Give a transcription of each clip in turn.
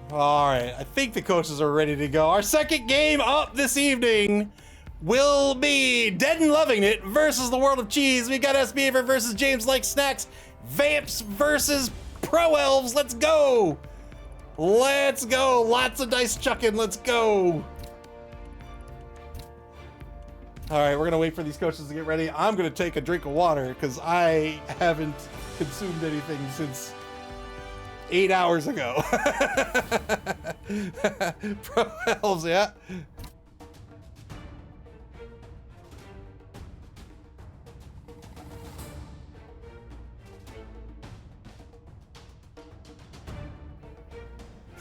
All right, I think the coaches are ready to go. Our second game up this evening will be Dead and Loving It versus the World of Cheese. We got SBaver versus James Like Snacks. Vamps versus Pro Elves. Let's go. Let's go. Lots of dice chucking. Let's go. All right, we're going to wait for these coaches to get ready. I'm going to take a drink of water because I haven't consumed anything since 8 hours ago. Pro Elves, yeah.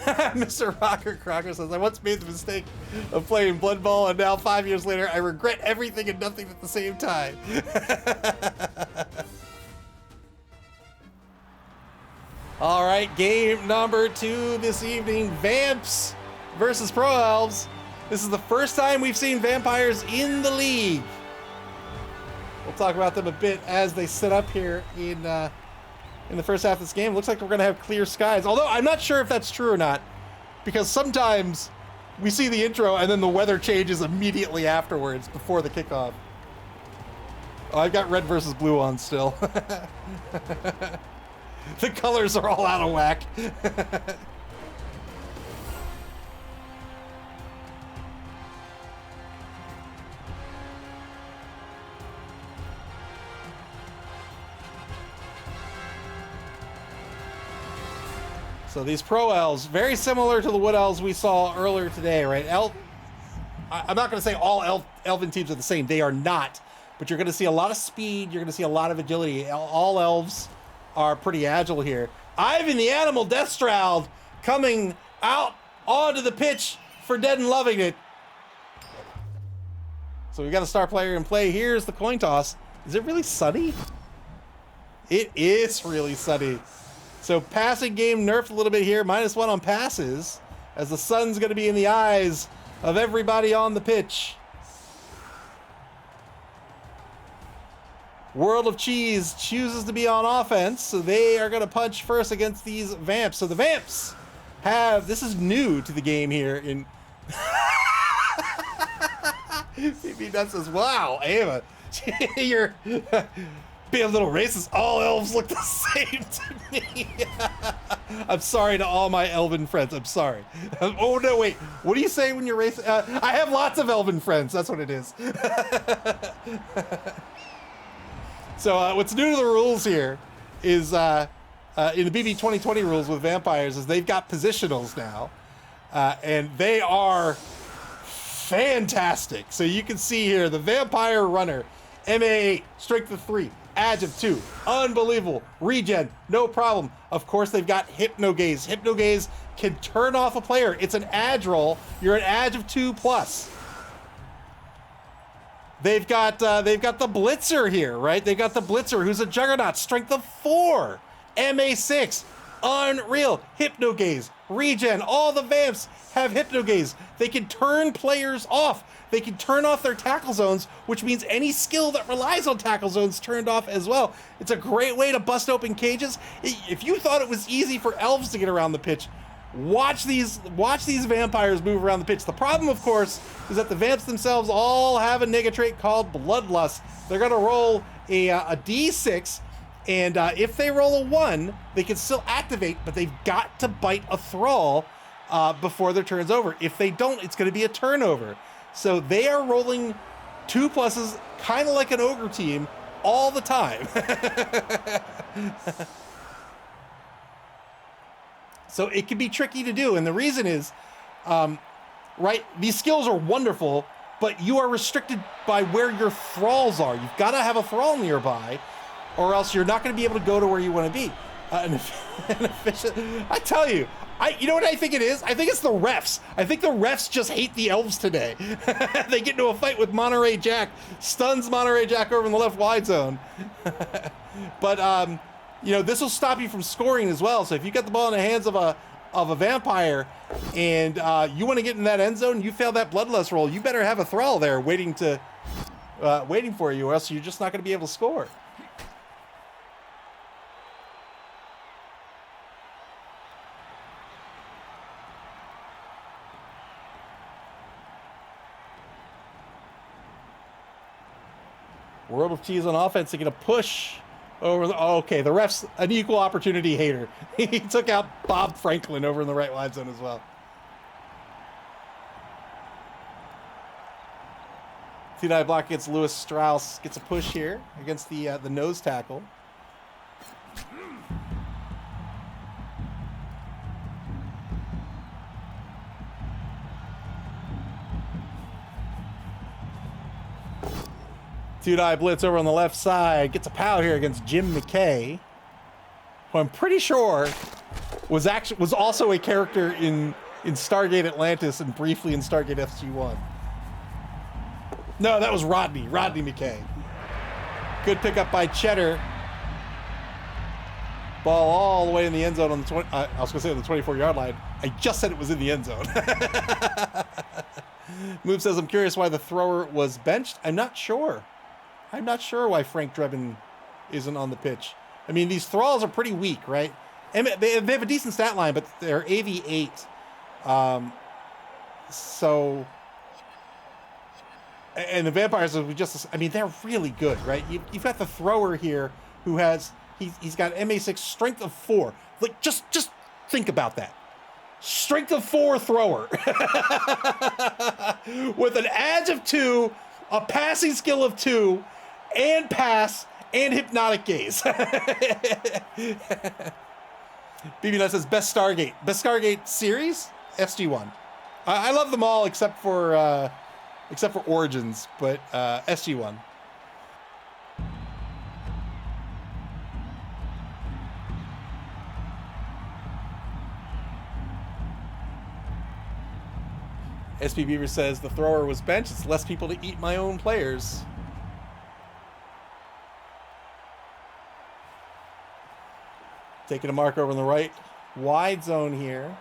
Mr. Rocker Crocker says, I once made the mistake of playing Blood Bowl, and now 5 years later, I regret everything and nothing at the same time. All right, game number 2 this evening, Vamps versus Pro Elves. This is the first time we've seen vampires in the league. We'll talk about them a bit as they set up here in the first half of this game. Looks like we're going to have clear skies, although I'm not sure if that's true or not, because sometimes we see the intro and then the weather changes immediately afterwards before the kickoff. Oh, I've got red versus blue on still. The colors are all out of whack. So these Pro Elves, very similar to the Wood Elves we saw earlier today, right? I'm not going to say all Elven teams are the same. They are not. But you're going to see a lot of speed. You're going to see a lot of agility. All Elves are pretty agile here. Ivan the Animal Deathstroud coming out onto the pitch for Dead and Loving It. So we've got a star player in play. Here's the coin toss. Is it really sunny? It is really sunny. So passing game nerfed a little bit here. -1 on passes as the sun's going to be in the eyes of everybody on the pitch. World of Cheese chooses to be on offense, so they are going to punch first against these Vamps. So the Vamps have, this is new to the game here in... CB Nuts says, wow, Ava, you're being a little racist. All elves look the same to me. I'm sorry to all my elven friends. I'm sorry. Oh, no, wait. What do you say when you're racist? I have lots of elven friends. That's what it is. So what's new to the rules here is in the BB 2020 rules with vampires is they've got positionals now, and they are fantastic. So you can see here the vampire runner, MA8, strength of 3, ag of 2, unbelievable, regen, no problem. Of course they've got Hypnogaze. Hypnogaze can turn off a player. It's an ag roll. You're an ag of 2+. They've got the Blitzer here, right? They've got the Blitzer, who's a Juggernaut, strength of 4, MA6, unreal, Hypnogaze, regen. All the Vamps have Hypnogaze. They can turn players off. They can turn off their tackle zones, which means any skill that relies on tackle zones turned off as well. It's a great way to bust open cages. If you thought it was easy for elves to get around the pitch, watch these vampires move around the pitch. The problem, of course, is that the Vamps themselves all have a nega trait called Bloodlust. They're going to roll a D6, and if they roll a 1, they can still activate, but they've got to bite a thrall before their turn's over. If they don't, it's going to be a turnover. So they are rolling 2+, kind of like an ogre team, all the time. So it can be tricky to do, and the reason is, right, these skills are wonderful, but you are restricted by where your thralls are. You've got to have a thrall nearby, or else you're not going to be able to go to where you want to be. An efficient, I tell you, you know what I think it is? I think it's the refs. I think the refs just hate the elves today. They get into a fight with Monterey Jack, stuns Monterey Jack over in the left wide zone. But you know, this will stop you from scoring as well. So if you get the ball in the hands of a vampire and you want to get in that end zone, you fail that bloodlust roll, you better have a thrall there waiting for you, or else you're just not going to be able to score. World of Cheese on offense taking a push over the... Oh, okay, the ref's an equal opportunity hater. He took out Bob Franklin over in the right wide zone as well. T-Dye block against Lewis Strauss. Gets a push here against the nose tackle. Two-Dye blitz over on the left side. Gets a pow here against Jim McKay, who I'm pretty sure was also a character in Stargate Atlantis and briefly in Stargate SG-1. No, that was Rodney McKay. Good pickup by Cheddar. Ball all the way in the end zone on the 20. I was going to say on the 24-yard line. I just said it was in the end zone. Move says, I'm curious why the thrower was benched. I'm not sure. I'm not sure why Frank Drebin isn't on the pitch. I mean, these thralls are pretty weak, right? And they have a decent stat line, but they're AV8. So... And the Vampires, I mean, they're really good, right? You've got the thrower here who has, he's got MA6 strength of 4. Like, just think about that. Strength of 4 thrower. With an edge of 2, a passing skill of 2, and pass, and hypnotic gaze. BB Nut says, best Stargate series? SG-1. I love them all except for Origins, but SG-1. SP Beaver says the thrower was benched. It's less people to eat my own players. Taking a mark over on the right. Wide zone here.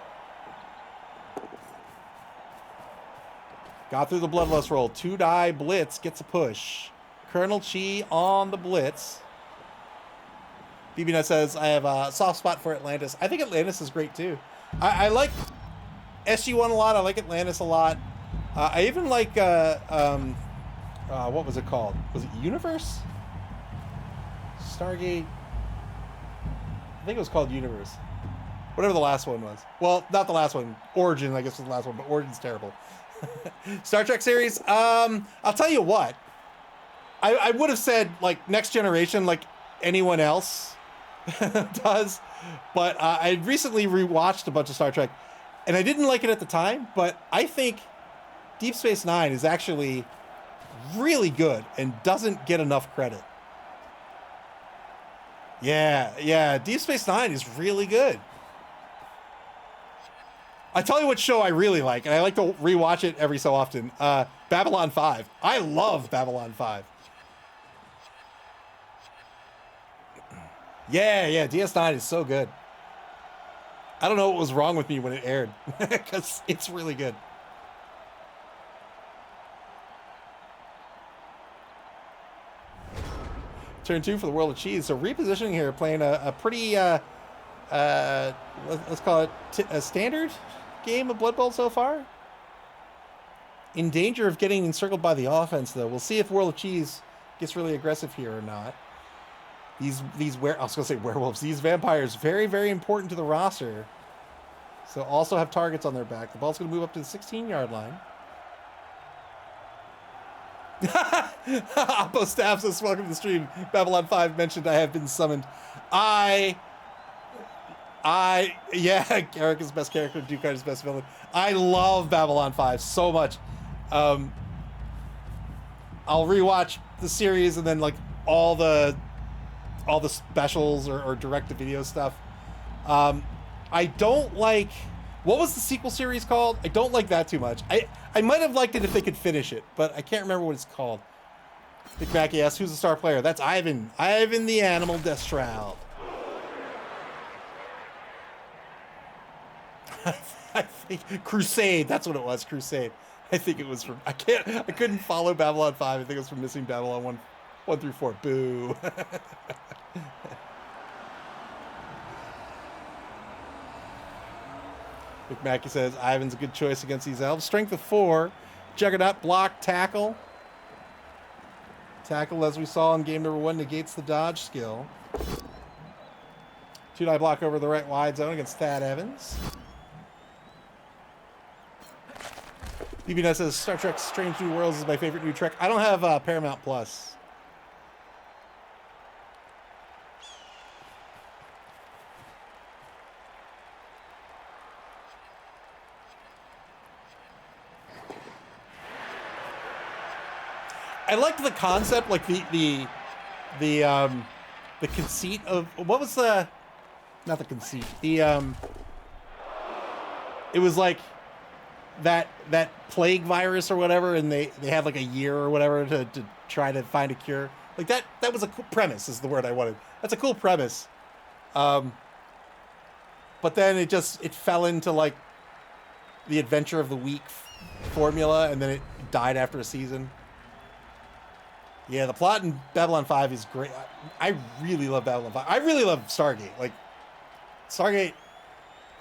Got through the bloodlust roll. Two-die blitz gets a push. Colonel Chi on the blitz. BB Nut says, I have a soft spot for Atlantis. I think Atlantis is great too. I like SG-1 a lot. I like Atlantis a lot. I even like, what was it called? Was it Universe? Stargate? I think it was called Universe. Whatever the last one was. Well, not the last one. Origin, I guess, was the last one, but Origin's terrible. Star Trek series, I'll tell you what. I would have said, like, Next Generation, like anyone else does. But I recently rewatched a bunch of Star Trek, and I didn't like it at the time, but I think Deep Space Nine is actually really good and doesn't get enough credit. Yeah, Deep Space Nine is really good. I tell you what show I really like, and I like to rewatch it every so often. Babylon 5. I love Babylon 5. Yeah, DS9 is so good. I don't know what was wrong with me when it aired, because it's really good. Turn 2 for the World of Cheese. So repositioning here, playing a pretty, let's call it a standard game of Blood Bowl so far. In danger of getting encircled by the offense, though. We'll see if World of Cheese gets really aggressive here or not. I was gonna say werewolves. These vampires, very, very important to the roster. So also have targets on their back. The ball's gonna move up to the 16-yard line. Oppo Staff says, welcome to the stream. Babylon 5 mentioned I have been summoned. Yeah, Garrick is best character, Duke is best villain. I love Babylon 5 so much. I'll rewatch the series and then like all the specials or direct-to-video stuff. I don't like... What was the sequel series called? I don't like that too much. I might have liked it if they could finish it, but I can't remember what it's called. Big Mackey asks, who's the star player? That's Ivan. Ivan the Animal Death Shroud. I think Crusade. That's what it was. Crusade. I think it was from... I couldn't follow Babylon 5. I think it was from Missing Babylon 1 through 4. Boo. Big Mackey says, Ivan's a good choice against these elves. Strength of 4. Juggernaut, block, tackle. Tackle, as we saw in game number 1, negates the dodge skill. 2-die block over the right wide zone against Thad Evans. BBNet says Star Trek Strange New Worlds is my favorite new Trek. I don't have Paramount Plus. I liked the concept, like the conceit of what was the, not the conceit, the it was like that plague virus or whatever, and they had like a year or whatever to try to find a cure. Like that was a cool premise, is the word I wanted. That's a cool premise. But then it fell into like the adventure of the week formula, and then it died after a season. Yeah, the plot in Babylon 5 is great. I really love Babylon 5. I really love Stargate. Like, Stargate,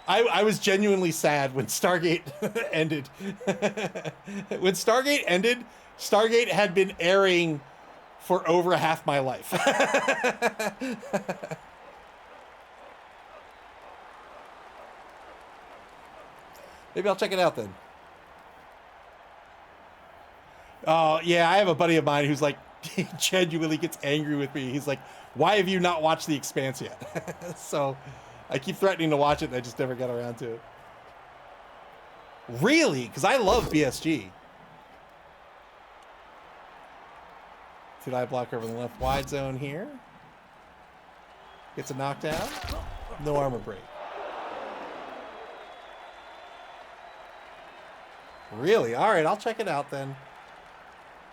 I was genuinely sad when Stargate ended. When Stargate ended, Stargate had been airing for over half my life. Maybe I'll check it out then. Oh, yeah, I have a buddy of mine who's like, he genuinely gets angry with me. He's like, why have you not watched The Expanse yet? So I keep threatening to watch it, and I just never got around to it. Really? Because I love BSG. 2-die block over the left wide zone here. Gets a knockdown. No armor break. Really? All right, I'll check it out then.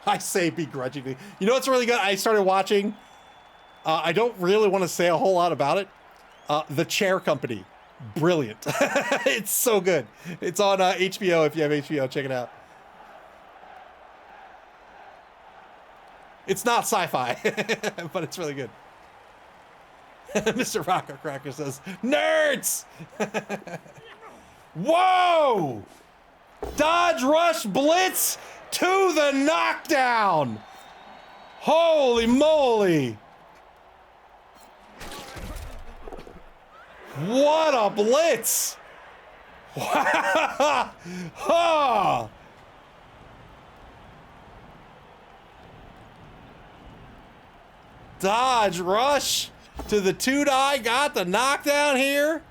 I say begrudgingly. You know what's really good? I started watching. I don't really want to say a whole lot about it. The Chair Company. Brilliant. It's so good. It's on HBO. If you have HBO, check it out. It's not sci-fi, but it's really good. Mr. Rocker Cracker says, nerds! Whoa! Dodge Rush Blitz to the knockdown! Holy moly! What a blitz! Wow! Dodge Rush to the 2-die, got the knockdown here.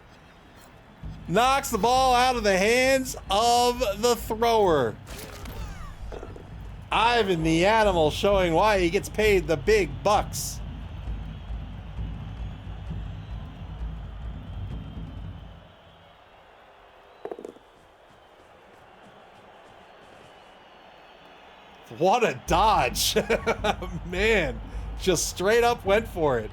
Knocks the ball out of the hands of the thrower. Ivan the Animal showing why he gets paid the big bucks. What a dodge. Man, just straight up went for it.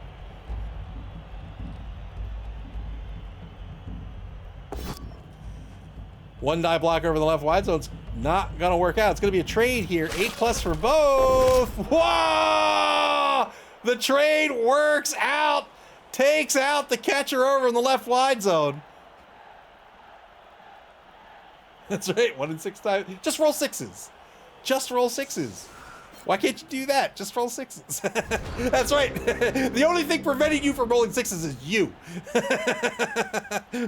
One die block over the left wide zone's not gonna work out. It's gonna be a trade here. 8+ for both. Whoa! The trade works out. Takes out the catcher over in the left wide zone. That's right. 1 in 6 times. Just roll 6s. Just roll 6s. Why can't you do that? Just roll 6s. That's right. The only thing preventing you from rolling 6s is you.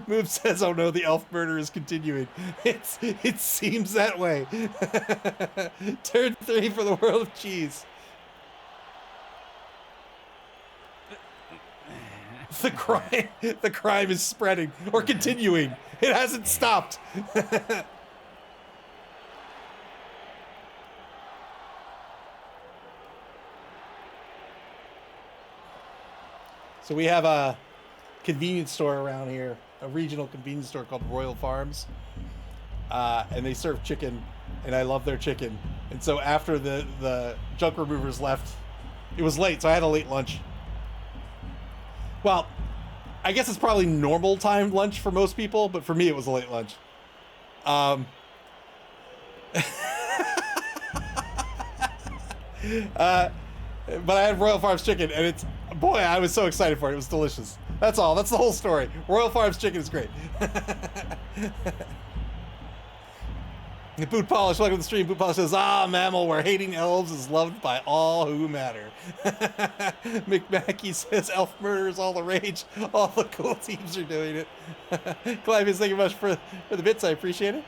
Move says, oh no, the elf murder is continuing. It seems that way. Turn 3 for the world of cheese. The crime is spreading or continuing. It hasn't stopped. So we have a convenience store around here, a regional convenience store called Royal Farms, and they serve chicken, and I love their chicken. And so after the junk removers left, it was late, so I had a late lunch. Well, I guess it's probably normal time lunch for most people, but for me it was a late lunch. But I had Royal Farms chicken, and it's, boy, I was so excited for it. It was delicious. That's all. That's the whole story. Royal Farms chicken is great. Boot Polish, welcome to the stream. Boot Polish says, MAML, where hating elves is loved by all who matter. McMackey says, elf murder is all the rage. All the cool teams are doing it. Clive, thank you much for the bits. I appreciate it.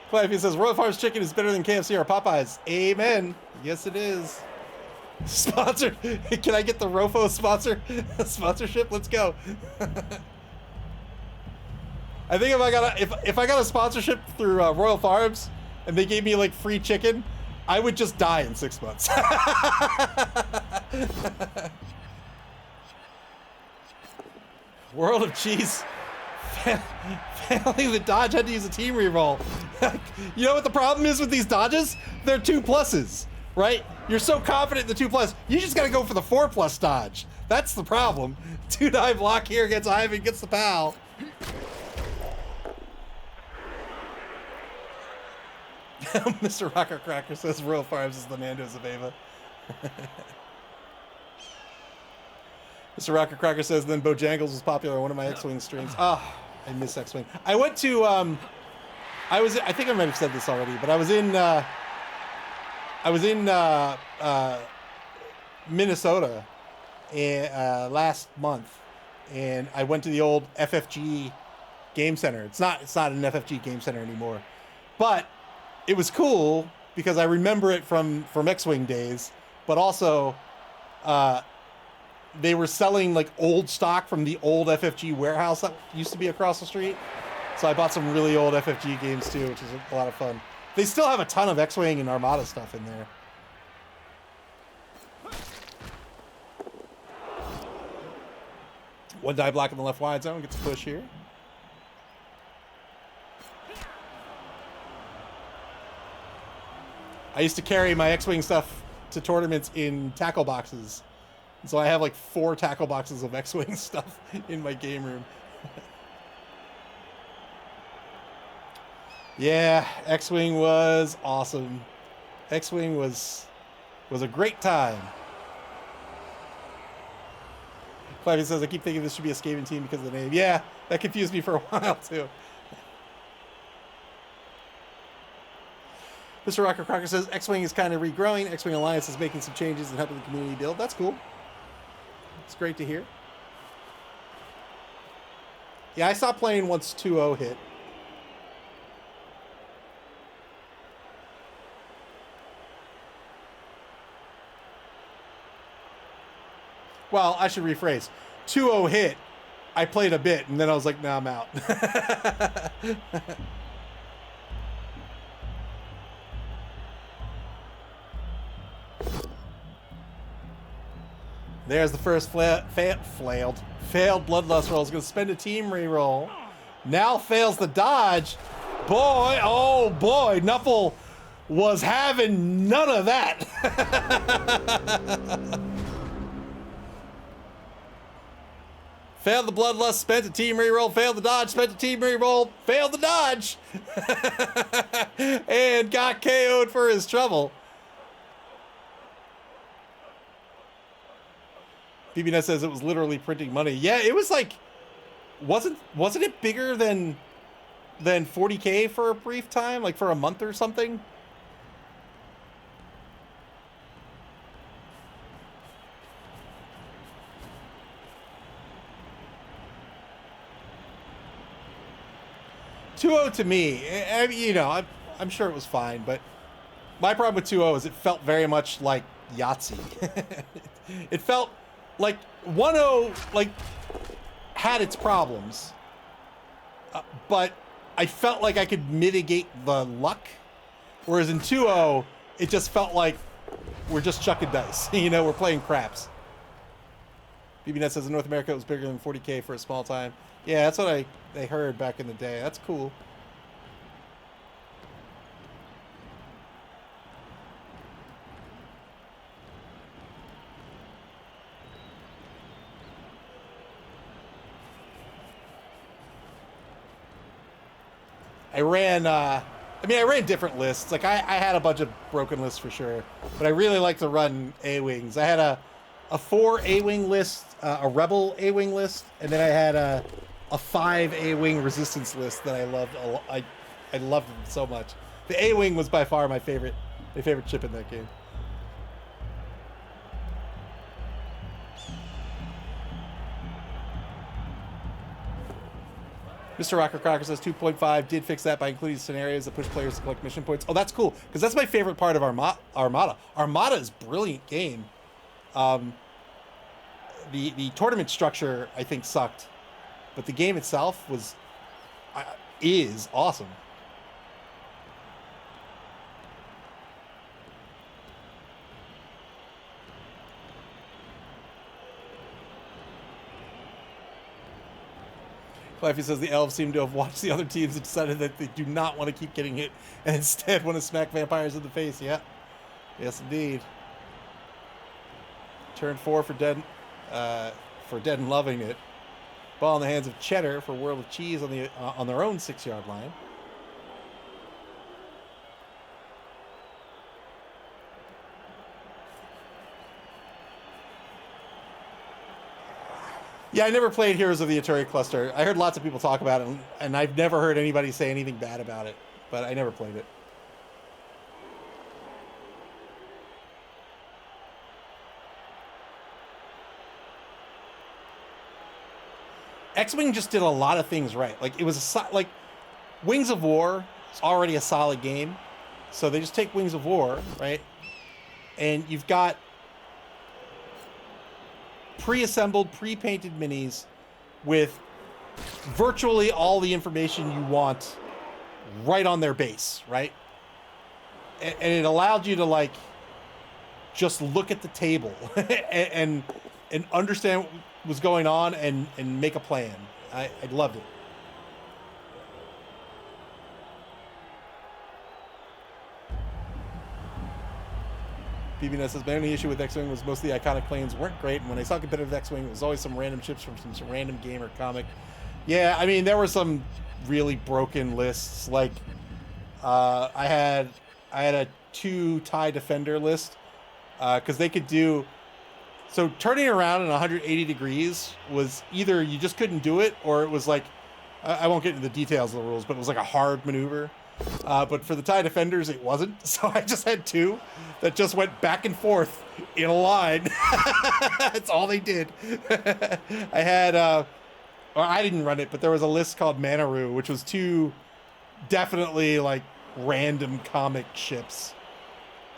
Clive says, Royal Farms chicken is better than KFC or Popeyes. Amen. Yes, it is. Sponsored. Can I get the Rofo sponsorship? Let's go. I think if I got a sponsorship through Royal Farms and they gave me like free chicken, I would just die in 6 months. World of Cheese. Failing the dodge, had to use a team reroll. You know what the problem is with these dodges? They're 2+, right? You're so confident in the 2+, you just gotta go for the 4+ dodge. That's the problem. 2-dive block here gets Ivan, gets the pal. Mr. Rocker Cracker says Royal Farms is the Nando's of Ava. Mr. Rocker Cracker says then Bojangles was popular on one of my X-Wing streams. I miss X-Wing. I went to I think I might have said this already, but I was in Minnesota last month, and I went to the old FFG game center. It's not an FFG game center anymore, but it was cool because I remember it from X-Wing days, but also they were selling like old stock from the old FFG warehouse that used to be across the street. So I bought some really old FFG games too, which is a lot of fun. They still have a ton of X-Wing and Armada stuff in there. One die block in the left wide zone, gets a push here. I used to carry my X-Wing stuff to tournaments in tackle boxes. So I have like 4 tackle boxes of X-Wing stuff in my game room. Yeah, X-Wing was awesome. X-Wing was a great time. Clive says, I keep thinking this should be a Skaven team because of the name. Yeah, that confused me for a while too. Mr. Rocker Crocker says, X-Wing is kind of regrowing. X-Wing Alliance is making some changes and helping the community build. That's cool. It's great to hear. Yeah, I stopped playing once 2-0 hit. Well, I should rephrase. 2-0 hit, I played a bit, and then I was like, nah, I'm out. There's the first failed Bloodlust roll. Is going to spend a team reroll. Now fails the dodge. Boy, oh boy, Nuffle was having none of that. Failed the Bloodlust, spent a team reroll, failed the dodge, spent a team reroll, failed the dodge. And got KO'd for his trouble. BBNet says it was literally printing money. Yeah, it was like, wasn't it bigger than 40K for a brief time, like for a month or something? To me, I mean, you know, I'm sure it was fine, but my problem with 2-0 is it felt very much like Yahtzee. It felt like 1-0 like had its problems, but I felt like I could mitigate the luck, whereas in 2-0 it just felt like we're just chucking dice. You know, we're playing craps. BBNet says in North America it was bigger than 40K for a small time. Yeah, that's what I heard back in the day. That's cool. I ran different lists. Like I had a bunch of broken lists for sure, but I really like to run A-Wings. I had a 4 A-Wing list, a Rebel A-Wing list, and then I had a 5 A-Wing Resistance list that I loved. I loved them so much. The A-Wing was by far my favorite chip in that game. Mr. Rocker Crocker says 2.5 did fix that by including scenarios that push players to collect mission points. Oh, that's cool, because that's my favorite part of Armada. Armada is a brilliant game. The tournament structure, I think, sucked, but the game itself is awesome. Fluffy says the elves seem to have watched the other teams and decided that they do not want to keep getting hit and instead want to smack vampires in the face. Yeah. Yes, indeed. Turn 4 for Dead and Loving It. Ball in the hands of Cheddar for World of Cheese on their own 6-yard line. Yeah, I never played Heroes of the Aturi Cluster. I heard lots of people talk about it, and I've never heard anybody say anything bad about it, but I never played it. X-Wing just did a lot of things right. Like, it was like Wings of War is already a solid game, so they just take Wings of War, right? And you've got pre-assembled, pre-painted minis with virtually all the information you want right on their base, right? And it allowed you to, like, just look at the table and understand what was going on and make a plan. I loved it. BBNet says, my only issue with X-Wing was most of the iconic planes weren't great, and when I saw competitive X-Wing, it was always some random ships from some random game or comic. Yeah, I mean, there were some really broken lists. Like, I had a 2 TIE Defender list, because they could do... So turning around in 180 degrees was either you just couldn't do it, or it was like... I won't get into the details of the rules, but it was like a hard maneuver. But for the TIE Defenders, it wasn't. So I just had 2 that just went back and forth in a line. That's all they did. I had, well, I didn't run it, but there was a list called Manaroo, which was 2 definitely like random comic ships.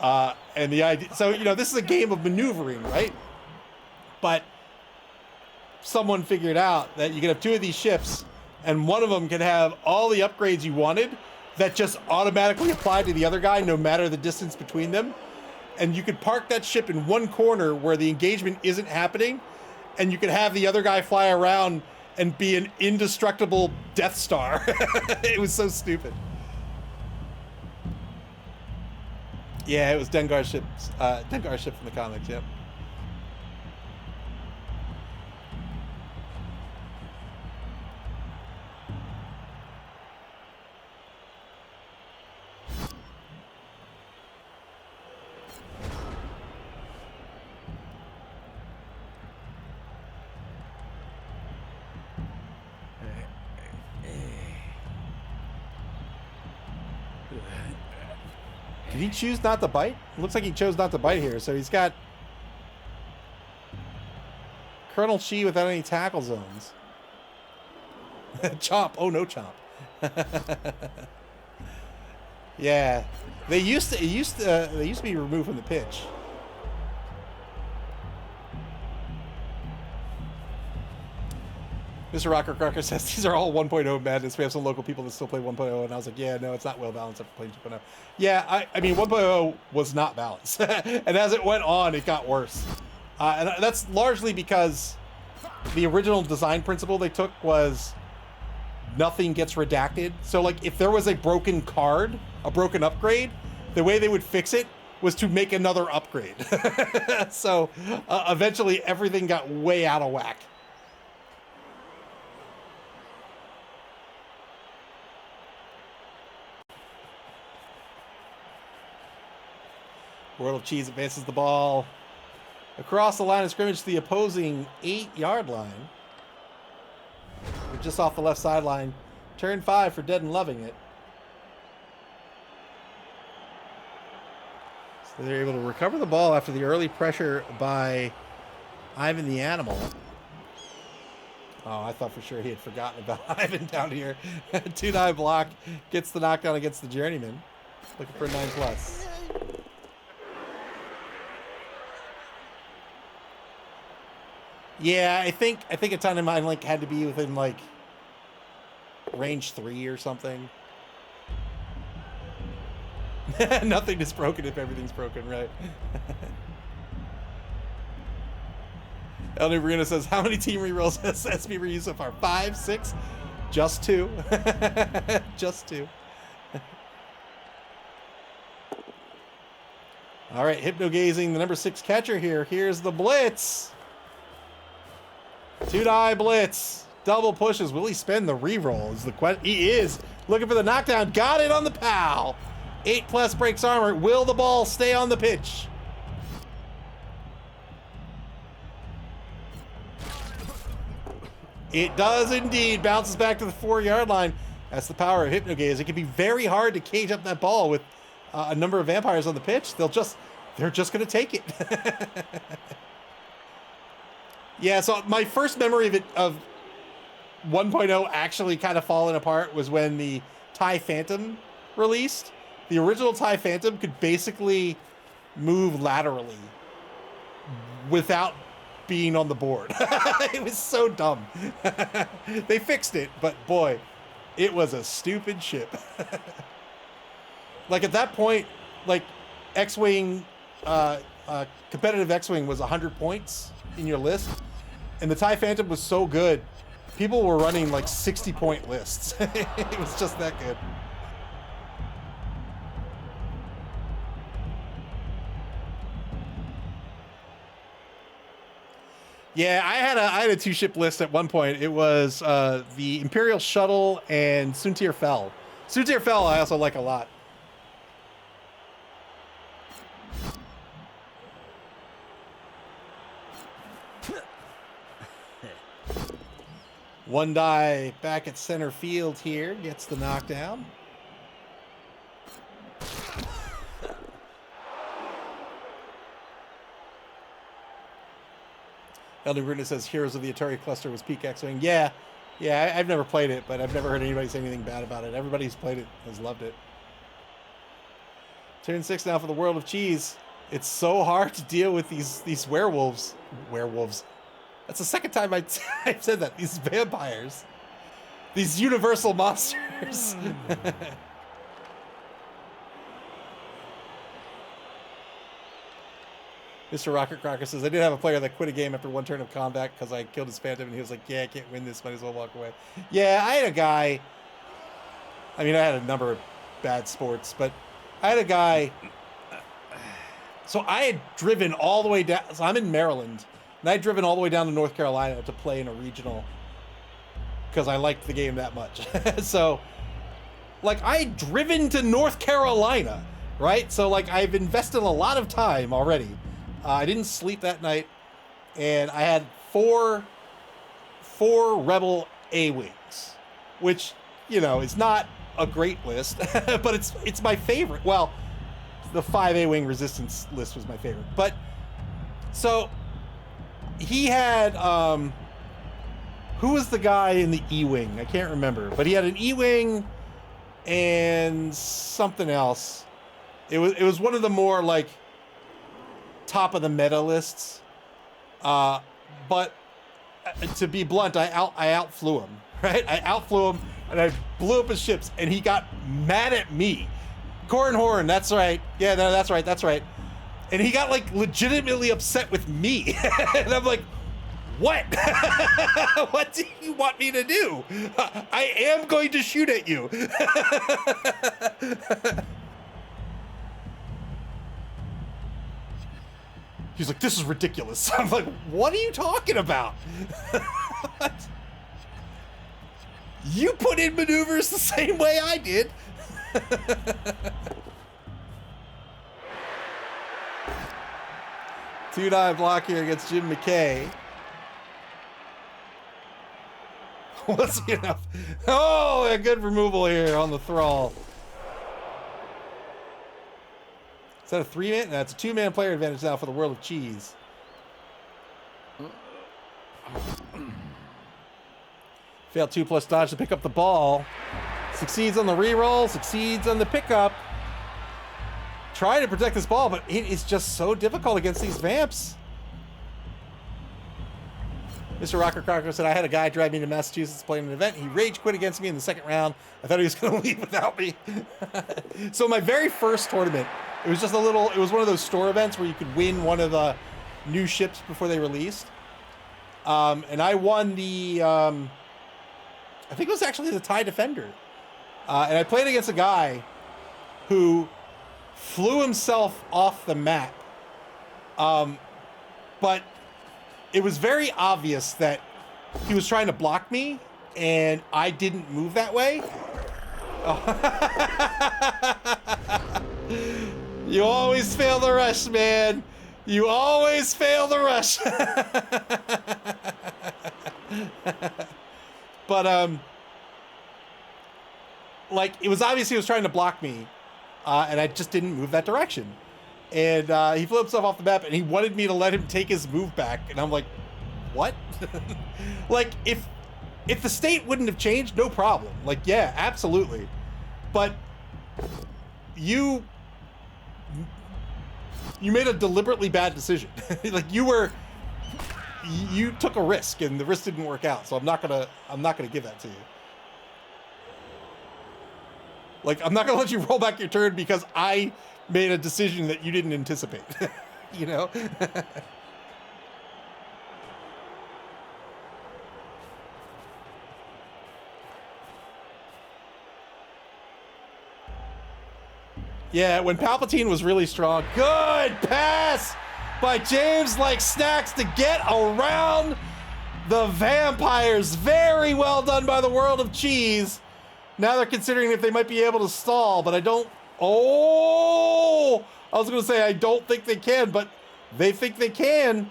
And the idea, so, you know, this is a game of maneuvering, right? But someone figured out that you could have 2 of these ships, and one of them could have all the upgrades you wanted that just automatically apply to the other guy, no matter the distance between them. And you could park that ship in one corner where the engagement isn't happening, and you could have the other guy fly around and be an indestructible Death Star. It was so stupid. Yeah, it was Dengar's ship from the comics, yep. Did he choose not to bite? It looks like he chose not to bite here. So he's got Colonel Shi without any tackle zones. Chomp. Oh, no chomp. Yeah. They used to be removed from the pitch. Mr. Rocker Crocker says, these are all 1.0 madness. We have some local people that still play 1.0. And I was like, yeah, no, it's not well balanced after playing 2.0. Yeah, I mean, 1.0 was not balanced. And as it went on, it got worse. And that's largely because the original design principle they took was nothing gets redacted. So, like, if there was a broken card, a broken upgrade, the way they would fix it was to make another upgrade. So, eventually, everything got way out of whack. World of Cheese advances the ball across the line of scrimmage to the opposing 8-yard line. We're just off the left sideline. Turn 5 for Dead and Loving It. They're able to recover the ball after the early pressure by Ivan the Animal. Oh, I thought for sure he had forgotten about Ivan down here. 2-9 block, gets the knockdown against the Journeyman. Looking for a 9+. Yeah, I think a ton of mine like had to be within like range 3 or something. Nothing is broken if everything's broken, right? Elder Bruno says, how many team rerolls has SB reused so far? 5, 6? Just 2. Just 2. All right, hypno-gazing the number 6 catcher here. Here's the blitz. 2-die blitz. Double pushes. Will he spend the reroll? Is the question. He is looking for the knockdown. Got it on the POW. 8+ breaks armor. Will the ball stay on the pitch? It does indeed. Bounces back to the 4-yard line. That's the power of hypnogaze. It can be very hard to cage up that ball with a number of vampires on the pitch. They're just going to take it. Yeah, so my first memory of 1.0 actually kind of falling apart was when the TIE Phantom released. The original TIE Phantom could basically move laterally without being on the board. It was so dumb. They fixed it, but boy, it was a stupid ship. Like at that point, like X-Wing, competitive X-Wing was 100 points in your list, and the TIE Phantom was so good, people were running like 60-point lists. It was just that good. Yeah, I had a 2-ship list at one point. It was the Imperial Shuttle and Suntir Fel. Suntir Fel I also like a lot. One die back at center field here. Gets the knockdown. Elden Bruno says Heroes of the Atari Cluster was peak X-Wing. Yeah, I've never played it, but I've never heard anybody say anything bad about it. Everybody who's played it has loved it. Turn 6 now for the World of Cheese. It's so hard to deal with these werewolves. Werewolves. That's the second time I've said that. These vampires. These universal monsters. Mr. Rocket Crocker says, I did have a player that quit a game after one turn of combat because I killed his phantom, and he was like, yeah, I can't win this, might as well walk away. Yeah, I had a guy, I mean, I had a number of bad sports, but I had a guy, so I had driven all the way down, so I'm in Maryland, and I had driven all the way down to North Carolina to play in a regional because I liked the game that much. So, like, I had driven to North Carolina, right? So, like, I've invested a lot of time already. I didn't sleep that night, and I had four Rebel A-Wings, which, you know, is not a great list, but it's my favorite. Well, the 5 A-Wing Resistance list was my favorite. But, so, he had, who was the guy in the E-Wing? I can't remember, but he had an E-Wing and something else. It was one of the more, like, top of the meta lists, but to be blunt, I outflew him, right? I outflew him, and I blew up his ships, and he got mad at me. Corin Horn, that's right. Yeah, no, that's right. And he got, like, legitimately upset with me. And I'm like, what? What do you want me to do? I am going to shoot at you. He's like, this is ridiculous. I'm like, what are you talking about? What? You put in maneuvers the same way I did. Two-die block here against Jim McKay. Was he enough? Oh, a good removal here on the Thrall. Is that a 3-man? That's a 2-man player advantage now for the World of Cheese. Failed 2+ dodge to pick up the ball. Succeeds on the reroll, succeeds on the pickup. Trying to protect this ball, but it is just so difficult against these vamps. Mr. Rocker Crocker said, I had a guy drive me to Massachusetts playing an event. He rage quit against me in the second round. I thought he was going to leave without me. So my very first tournament, it was just it was one of those store events where you could win one of the new ships before they released. And I won the, I think it was actually the TIE Defender. And I played against a guy who flew himself off the map. But it was very obvious that he was trying to block me, and I didn't move that way. You always fail the rush, man. You always fail the rush. But, like, it was obvious he was trying to block me, and I just didn't move that direction. And he flew himself off the map, and he wanted me to let him take his move back. And I'm like, what? Like, if the state wouldn't have changed, no problem. Like, yeah, absolutely. But you made a deliberately bad decision. Like, you took a risk, and the risk didn't work out. So I'm not gonna give that to you. Like, I'm not gonna let you roll back your turn because I made a decision that you didn't anticipate. You know? Yeah, when Palpatine was really strong. Good pass by James like Snacks to get around the vampires. Very well done by the World of Cheese. Now they're considering if they might be able to stall, but I don't. Oh, I was going to say I don't think they can, but they think they can.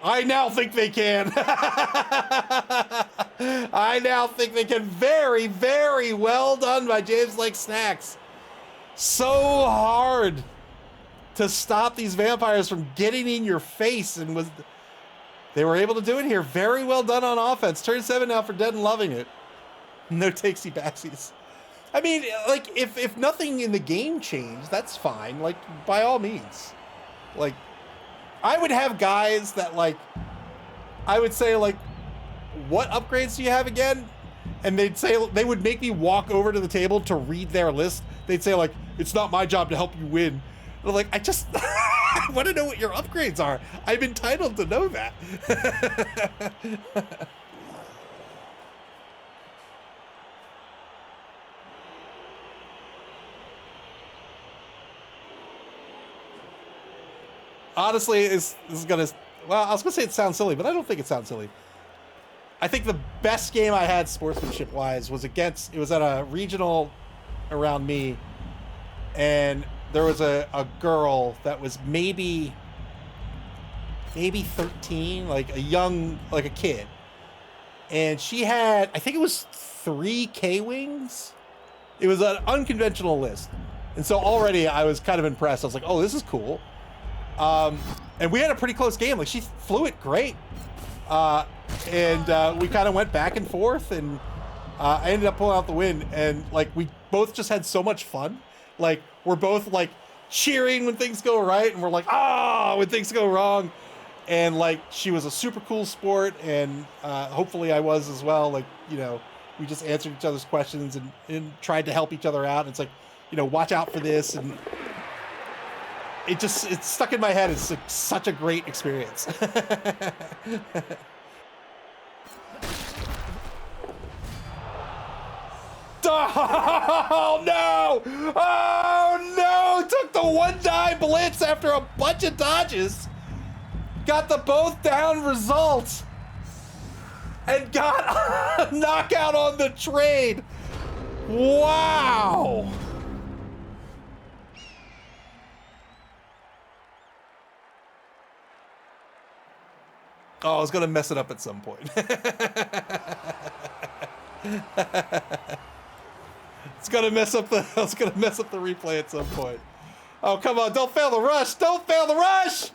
I now think they can. I now think they can. Very, very well done by James like Snacks. So hard to stop these vampires from getting in your face, and they were able to do it here. Very well done on offense. Turn 7 now for Dead and Loving It. No takesy backsies. I mean, like, if nothing in the game changed, that's fine. Like, by all means. Like, I would have guys that, like, I would say, like, what upgrades do you have again? And they would make me walk over to the table to read their list. They'd say, like, it's not my job to help you win. And I'm like, I just I want to know what your upgrades are. I'm entitled to know that. Honestly, this is gonna, well, I was gonna say it sounds silly, but I don't think it sounds silly. I think the best game I had sportsmanship wise was it was at a regional around me, and there was a girl that was maybe 13, like a kid. And she had, I think it was 3 K-Wings. It was an unconventional list. And so already I was kind of impressed. I was like, oh, this is cool. And we had a pretty close game. Like, she flew it great. And we kind of went back and forth, and I ended up pulling out the win. And like, we both just had so much fun. Like, we're both like cheering when things go right, and we're like, when things go wrong. And like, she was a super cool sport, and hopefully I was as well. Like, you know, we just answered each other's questions and tried to help each other out. And it's like, you know, watch out for this. And it's stuck in my head. It's like such a great experience. Oh no! Oh no! Took the 1-die blitz after a bunch of dodges. Got the both down result. And got a knockout on the trade. Wow! Oh, I was gonna mess it up at some point. I was gonna mess up the replay at some point. Oh, come on. Don't fail the rush. Don't fail the rush.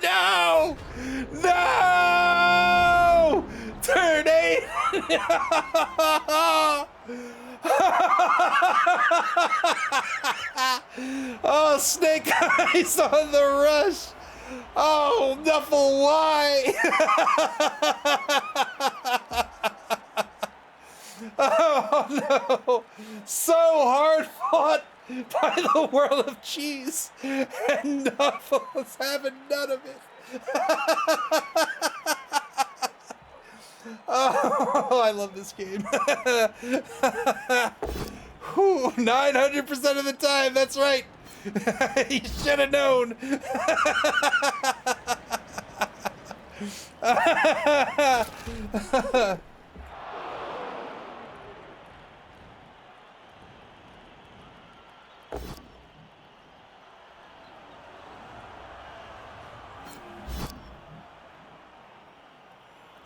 No! No! Turn 8! Oh, Snake Eyes on the rush! Oh, Nuffle, why? Oh, no! So hard fought by the world of cheese, and Nuffle's having none of it. Oh, I love this game. 900% of the time, that's right. You should have known.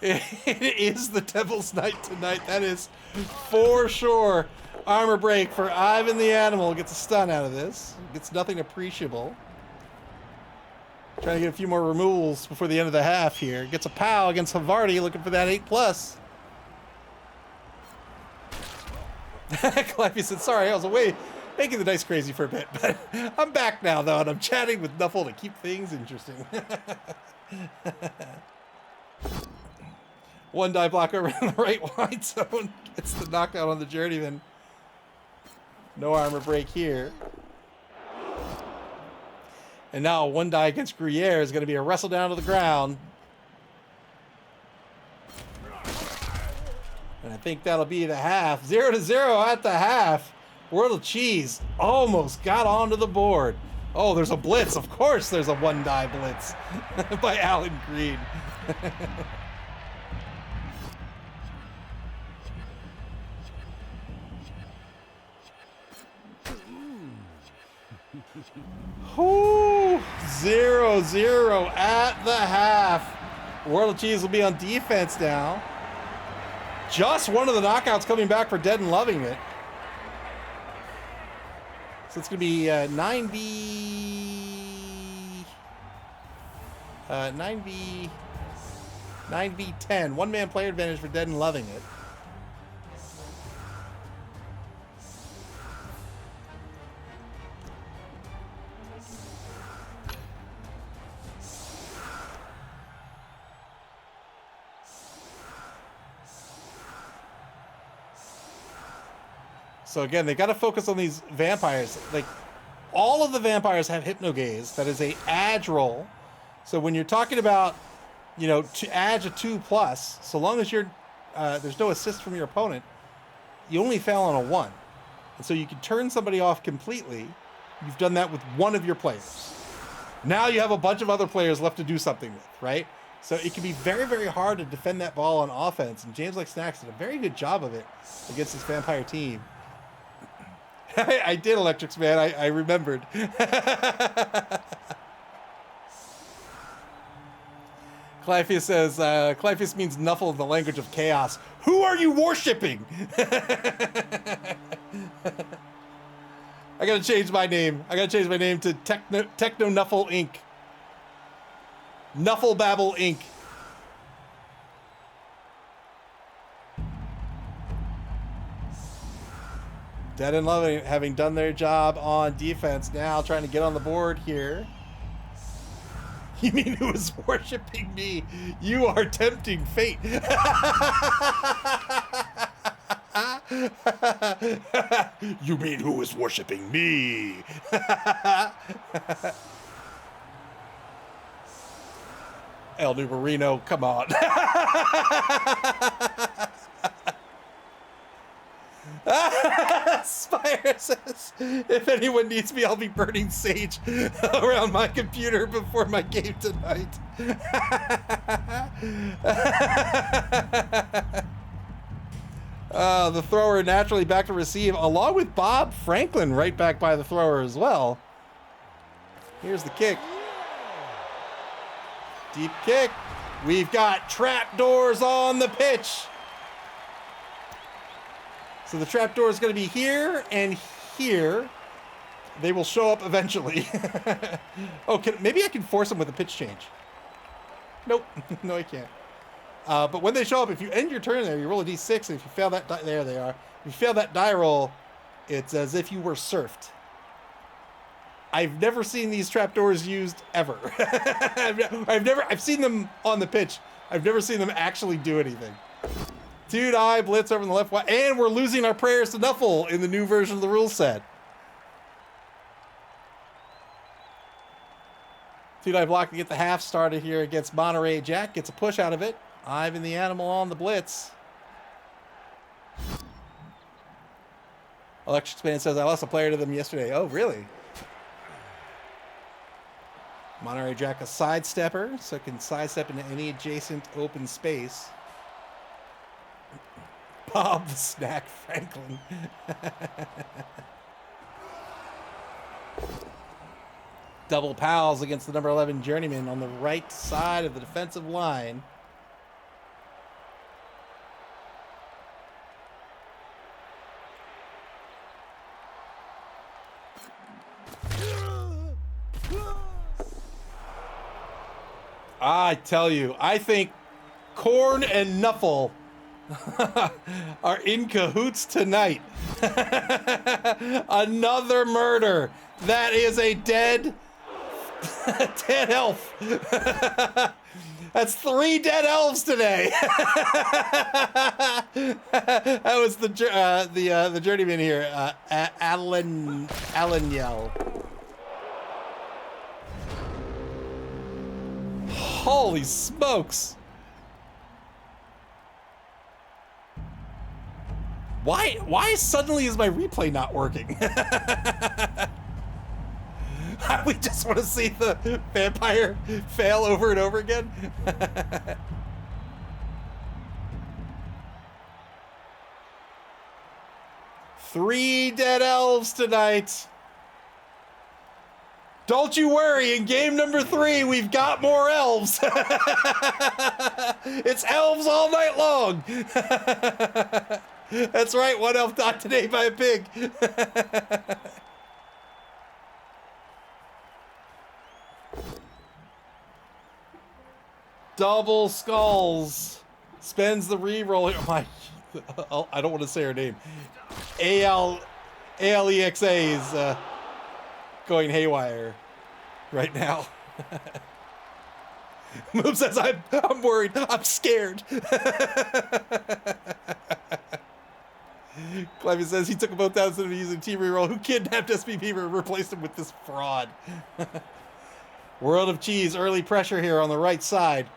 It is the Devil's Night tonight. That is for sure. Armor break for Ivan the Animal. Gets a stun out of this. Gets nothing appreciable. Trying to get a few more removals before the end of the half here. Gets a POW against Havarti, looking for that 8+. Calliope said, sorry, I was away making the dice crazy for a bit, but I'm back now, though, and I'm chatting with Nuffle to keep things interesting. One die block over in the right wide zone. Gets the knockout on the journeyman. No armor break here. And now one die against Gruyere is going to be a wrestle down to the ground. And I think that'll be the half. 0-0 at the half. World of Cheese almost got onto the board. Oh, there's a blitz. Of course there's a one die blitz by Alan Green. Ooh, 0-0 at the half. World of Cheese will be on defense now. Just one of the knockouts coming back for Dead and Loving It. So it's going to be 9v10. One-man player advantage for Dead and Loving It. So again, they got to focus on these vampires. Like, all of the vampires have Hypnogaze. That is a Adge roll. So when you're talking about, you know, to Adge a 2+, so long as you're there's no assist from your opponent, you only fail on a 1. And so you can turn somebody off completely. You've done that with one of your players. Now you have a bunch of other players left to do something with, right? So it can be very, very hard to defend that ball on offense. And James Like Snacks did a very good job of it against this vampire team. I did, Electrics, man. I remembered. Clypheus says, Clypheus means Nuffle in the language of chaos. Who are you worshipping? I gotta change my name. I gotta change my name to Techno Nuffle Inc. Nuffle Babble Inc. Dead and Loving having done their job on defense, now trying to get on the board here. You mean who is worshiping me? You are tempting fate. You mean who is worshiping me? El Numerino, come on. Spire says, if anyone needs me, I'll be burning sage around my computer before my game tonight. The thrower naturally back to receive, along with Bob Franklin right back by the thrower as well. Here's the kick. Deep kick. We've got trapdoors on the pitch. So the trapdoor is going to be here and here. They will show up eventually. Oh, maybe I can force them with a pitch change. Nope. No, I can't. But when they show up, if you end your turn there, you roll a d6, and if you fail that there they are. If you fail that die roll, it's as if you were surfed. I've never seen these trapdoors used ever. I've seen them on the pitch. I've never seen them actually do anything. 2-die blitz over on the left, and we're losing our prayers to Nuffle in the new version of the rule set. 2-die block to get the half started here against Monterey Jack. Gets a push out of it. Ivan the Animal on the blitz. Electric Span says, I lost a player to them yesterday. Oh, really? Monterey Jack a sidestepper, so it can sidestep into any adjacent open space. Bob the Snack Franklin. Double pals against the number 11 Journeyman on the right side of the defensive line. I tell you, I think Korn and Nuffle are in cahoots tonight. Another murder. That is a dead elf. That's 3 dead elves today. That was the journeyman here, Alan Yell. Holy smokes! Why suddenly is my replay not working? We just want to see the vampire fail over and over again. 3 dead elves tonight. Don't you worry, in game number 3, we've got more elves. It's elves all night long. That's right, 1 elf died today by a pig. Double skulls. Spends the reroll. Oh, I don't want to say her name. ALEXA is going haywire right now. Moom says, I'm worried. I'm scared. Clevy says he took a boat down instead of using team reroll. Who kidnapped SPP and replaced him with this fraud? World of Cheese, early pressure here on the right side.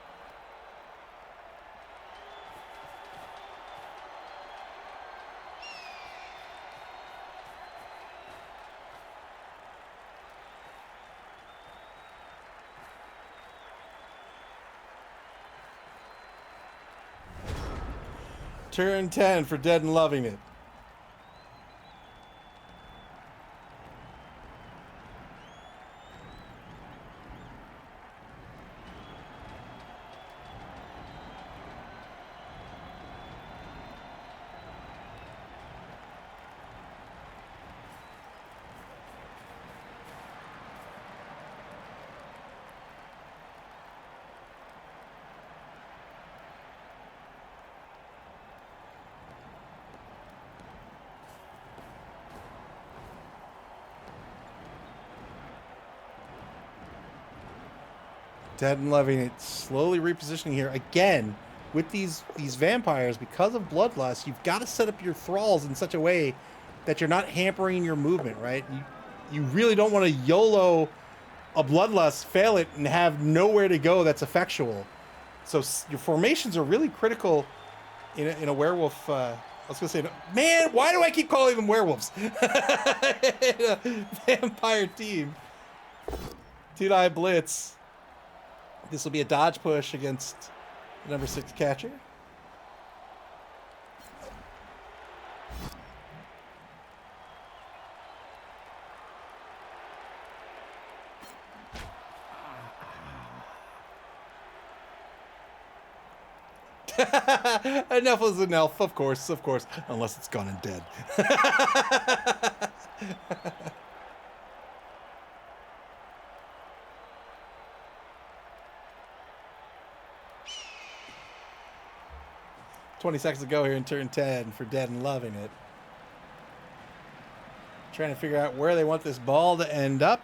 Turn 10 for Dead and Loving It. Dead and Loving It, slowly repositioning here again with these vampires. Because of Bloodlust, you've got to set up your thralls in such a way that you're not hampering your movement, right? You really don't want to YOLO a Bloodlust, fail it, and have nowhere to go that's effectual. So your formations are really critical in a werewolf. I was gonna say, man, why do I keep calling them werewolves? In a vampire team. 2-die blitz. This will be a dodge push against the number 6 catcher. Enough is an elf, of course, unless it's gone and dead. $20 to go here in turn 10 for Dead and loving it. Trying to figure out where they want this ball to end up.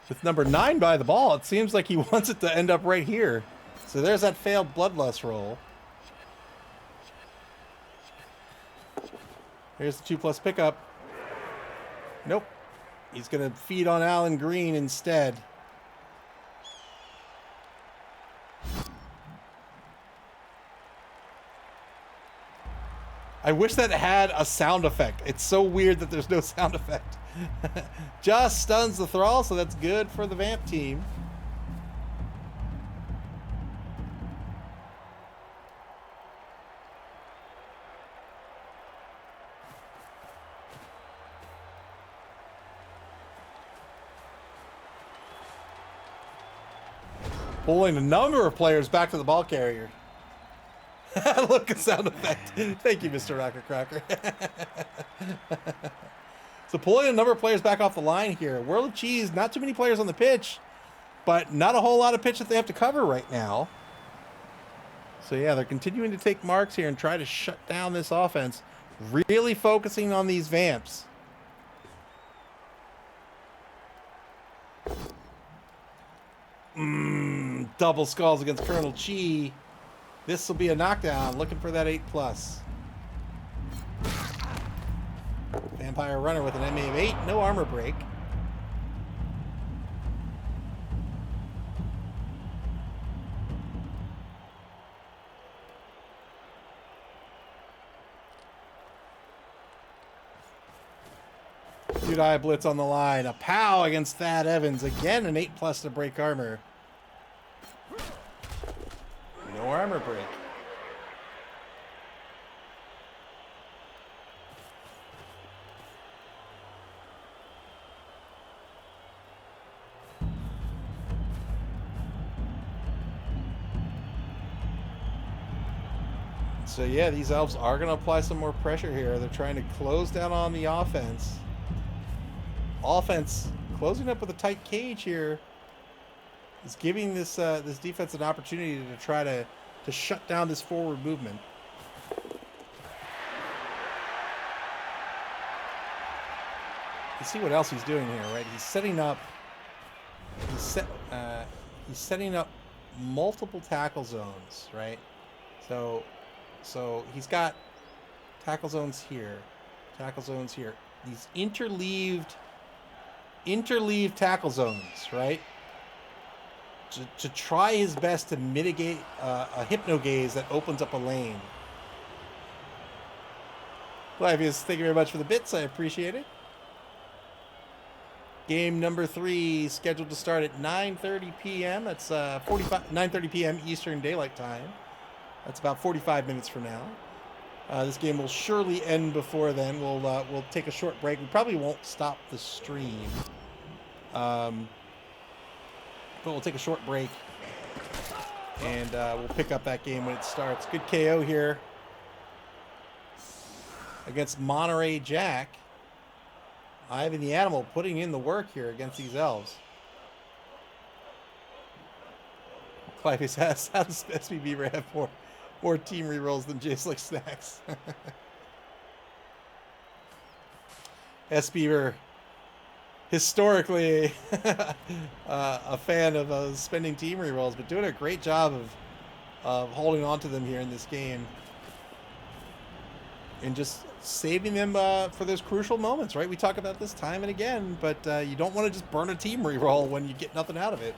With number 9 by the ball, it seems like he wants it to end up right here. So there's that failed Bloodlust roll. Here's the 2+ pickup. Nope. He's going to feed on Alan Green instead. I wish that had a sound effect. It's so weird that there's no sound effect. Just stuns the Thrall, so that's good for the Vamp team. Pulling a number of players back to the ball carrier. Look at sound effect. Thank you, Mr. Rocker Crocker. So pulling a number of players back off the line here. World of Cheese, not too many players on the pitch, but not a whole lot of pitch that they have to cover right now. So yeah, they're continuing to take marks here and try to shut down this offense. Really focusing on these Vamps. Double skulls against Colonel Chi. This will be a knockdown. Looking for that 8+. Vampire Runner with an MA of 8. No armor break. Dude-Eye Blitz on the line. A POW against Thad Evans. Again, an 8+ to break armor. No armor break. So yeah, these elves are going to apply some more pressure here. They're trying to close down on the offense. Offense closing up with a tight cage here is giving this this defense an opportunity to try to shut down this forward movement. You see what else he's doing here, right? He's setting up. He's setting up multiple tackle zones, right? So he's got tackle zones here, These interleaved tackle zones, right? To try his best to mitigate a hypno gaze that opens up a lane. Flavius, thank you very much for the bits. I appreciate it. Game number 3 scheduled to start at 9:30 p.m. That's 9:30 p.m. Eastern Daylight Time. That's about 45 minutes from now. This game will surely end before then. We'll take a short break. We probably won't stop the stream. But we'll take a short break, and we'll pick up that game when it starts. Good KO here against Monterey Jack. Ivan the Animal putting in the work here against these elves. Clive asks, how does SB Beaver have more team rerolls than J Slick Snacks? S Beaver, historically a fan of spending team rerolls, but doing a great job of holding on to them here in this game and just saving them for those crucial moments, right? We talk about this time and again, but you don't want to just burn a team reroll when you get nothing out of it.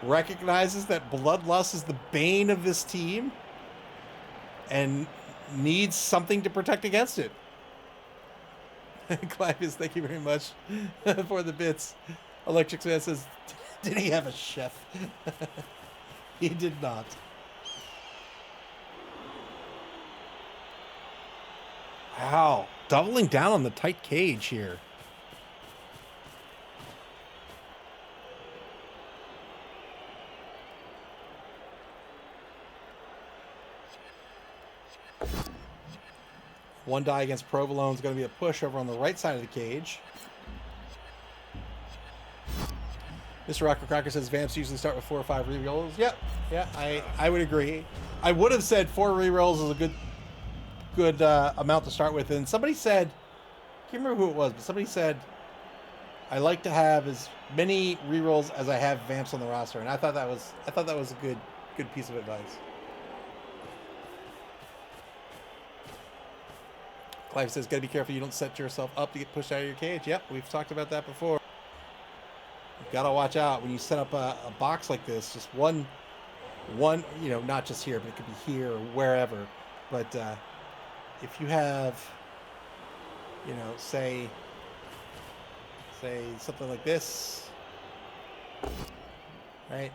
Recognizes that Bloodlust is the bane of this team and needs something to protect against it. Clive, thank you very much for the bits. Electric Man says, did he have a chef? He did not. Wow, doubling down on the tight cage here. One die against Provolone is going to be a push over on the right side of the cage. Mr. Rocker Cracker says Vamps usually start with 4 or 5 rerolls. Yep, yeah, I would agree. I would have said 4 rerolls is a good amount to start with. And somebody said, I can't remember who it was, but somebody said, I like to have as many rerolls as I have Vamps on the roster, and I thought that was a good piece of advice. Clive says, gotta be careful you don't set yourself up to get pushed out of your cage. Yep, we've talked about that before. You've got to watch out when you set up a box like this. Just one, you know, not just here, but it could be here or wherever. But if you have, you know, say something like this, right?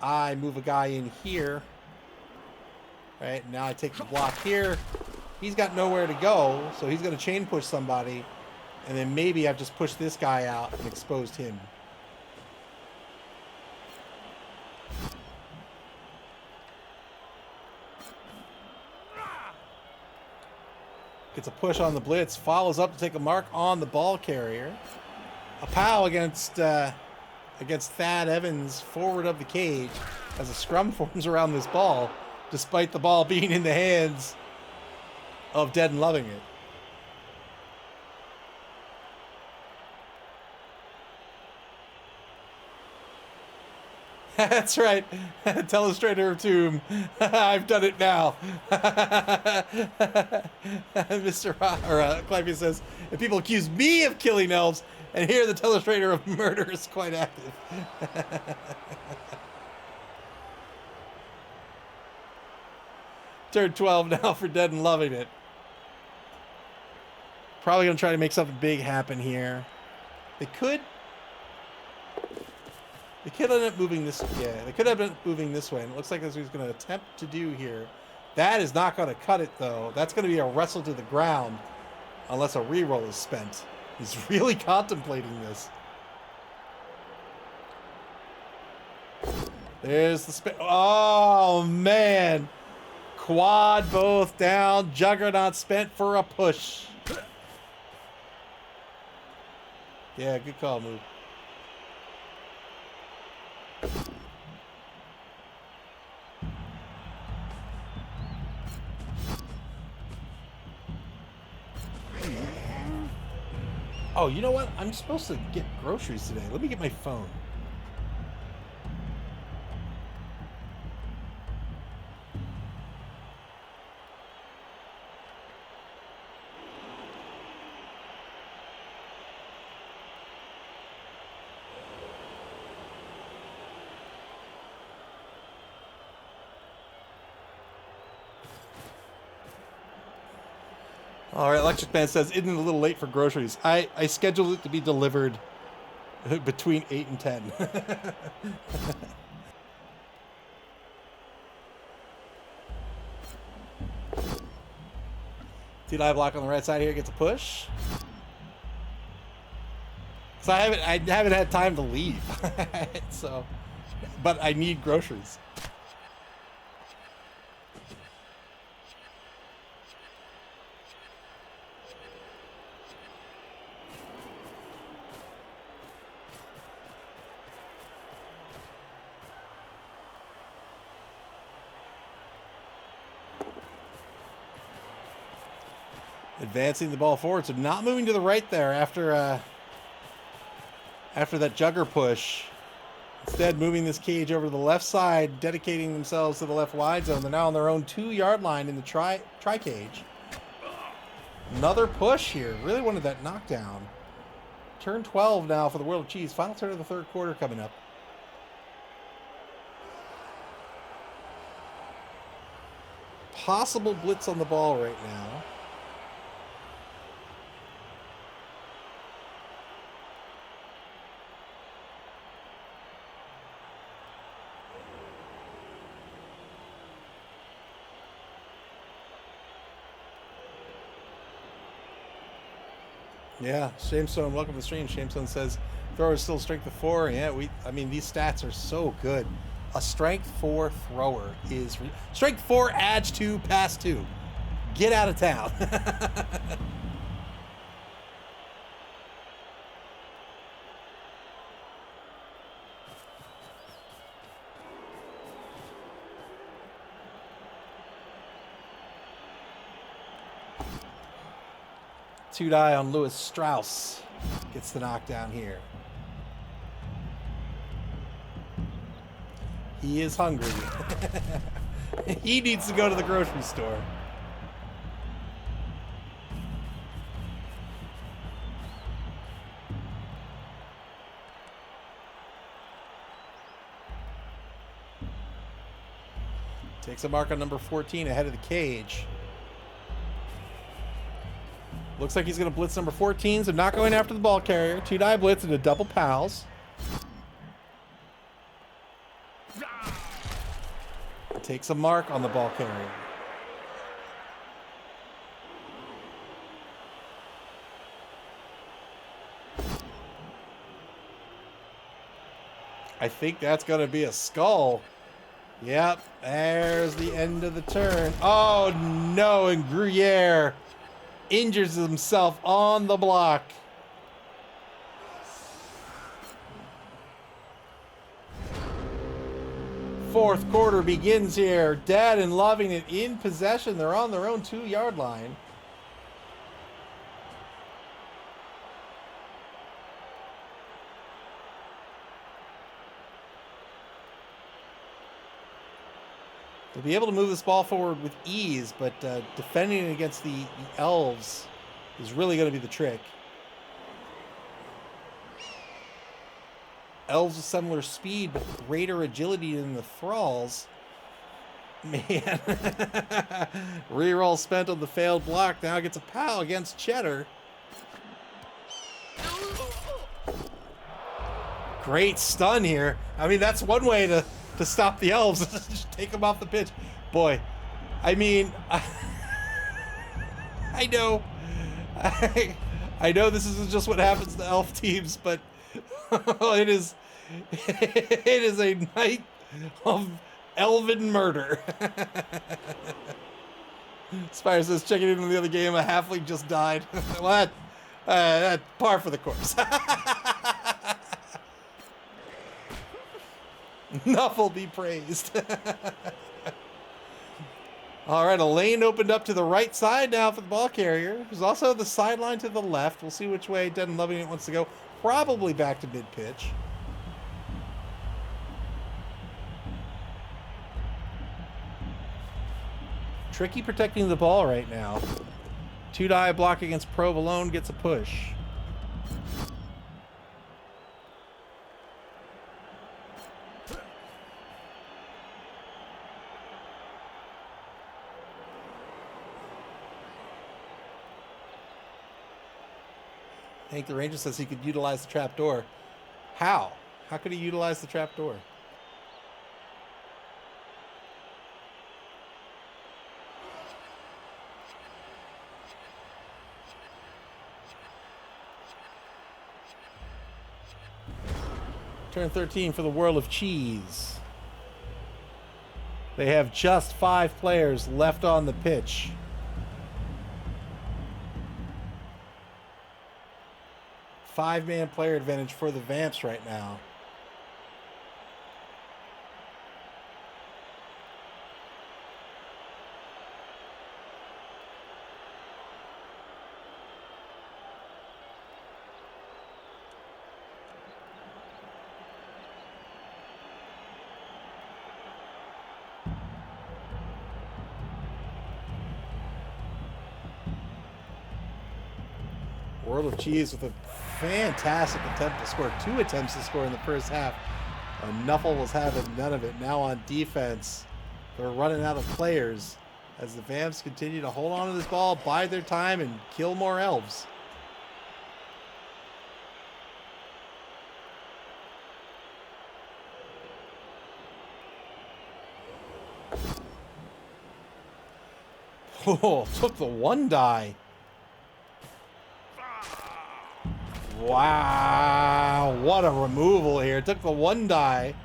I move a guy in here, right? Now I take the block here. He's got nowhere to go, so he's going to chain push somebody, and then maybe I've just pushed this guy out and exposed him. Gets a push on the blitz, follows up to take a mark on the ball carrier. A pow against Thad Evans, forward of the cage, as a scrum forms around this ball, despite the ball being in the hands of Dead and Loving It. That's right. Telestrator of Tomb. I've done it now. Mr. Clivey says, if people accuse me of killing elves, and here the Telestrator of Murder is quite active. Turn 12 now for Dead and Loving It. Probably going to try to make something big happen here. They could end up moving this. Yeah, they could have been moving this way, and it looks like that's what he's going to attempt to do here. That is not going to cut it, though. That's going to be a wrestle to the ground, unless a reroll is spent. He's really contemplating this. There's the spin. Oh man, quad both down. Juggernaut spent for a push. Yeah, good call, move. Oh, you know what? I'm supposed to get groceries today. Let me get my phone. All right, Electric Man says, isn't it a little late for groceries? I scheduled it to be delivered between 8 and 10. T-Live block on the right side here gets a push. So I haven't had time to leave. So, but I need groceries. Advancing the ball forward, so not moving to the right there after that jugger push. Instead, moving this cage over to the left side, dedicating themselves to the left wide zone. They're now on their own 2-yard line in the tri cage. Another push here. Really wanted that knockdown. Turn 12 now for the World of Cheese. Final turn of the third quarter coming up. Possible blitz on the ball right now. Yeah, Shamestone, welcome to the stream. Shamestone says, thrower is still strength of 4. Yeah, I mean, these stats are so good. A strength 4 thrower is... Strength 4 adds 2, pass 2. Get out of town. Two die on Lewis Strauss. Gets the knockdown here. He is hungry. He needs to go to the grocery store. Takes a mark on number 14 ahead of the cage. Looks like he's going to blitz number 14, so not going after the ball carrier. Two die blitz into double pals. Takes a mark on the ball carrier. I think that's going to be a skull. Yep, there's the end of the turn. Oh no, and Gruyere injures himself on the block. Fourth quarter begins here. Dad and Loving it in possession. They're on their own 2-yard line. They'll be able to move this ball forward with ease, but defending against the Elves is really going to be the trick. Elves with similar speed, but greater agility than the Thralls. Man. Reroll spent on the failed block. Now gets a pal against Cheddar. Great stun here. I mean, that's one way to stop the Elves. Just take them off the pitch. Boy, I mean, I know. I know this isn't just what happens to Elf teams, but it is a night of elven murder. Spire says, checking in on the other game, a halfling just died. What? That's par for the course. Nuffle be praised. All right, a lane opened up to the right side now for the ball carrier. There's also the sideline to the left. We'll see which way Dead and Loving It wants to go. Probably back to mid-pitch. Tricky protecting the ball right now. Two die block against Provolone gets a push. Hank the Ranger says he could utilize the trapdoor. How? How could he utilize the trapdoor? Turn 13 for the World of Cheese. They have just 5 players left on the pitch. Five-man player advantage for the Vamps right now. World of Cheese with a fantastic attempt to score. 2 attempts to score in the first half. Nuffle was having none of it. Now on defense, they're running out of players as the Vamps continue to hold on to this ball, bide their time, and kill more Elves. Oh, took the 1 die. Wow, what a removal here. Took the 1 die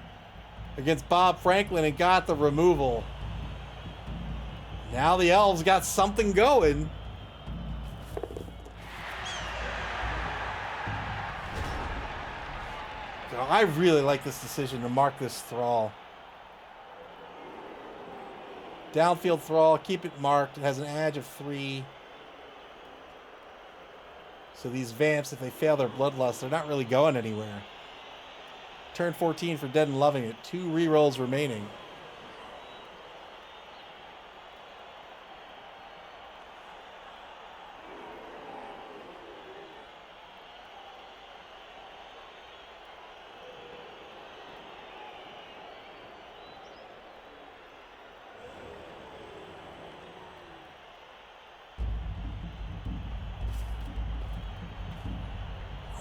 against Bob Franklin and got the removal. Now the elves got something going. So I really like this decision to mark this thrall. Downfield thrall, keep it marked. It has an edge of 3. So these vamps, if they fail their bloodlust, they're not really going anywhere. Turn 14 for Dead and Loving It. 2 rerolls remaining.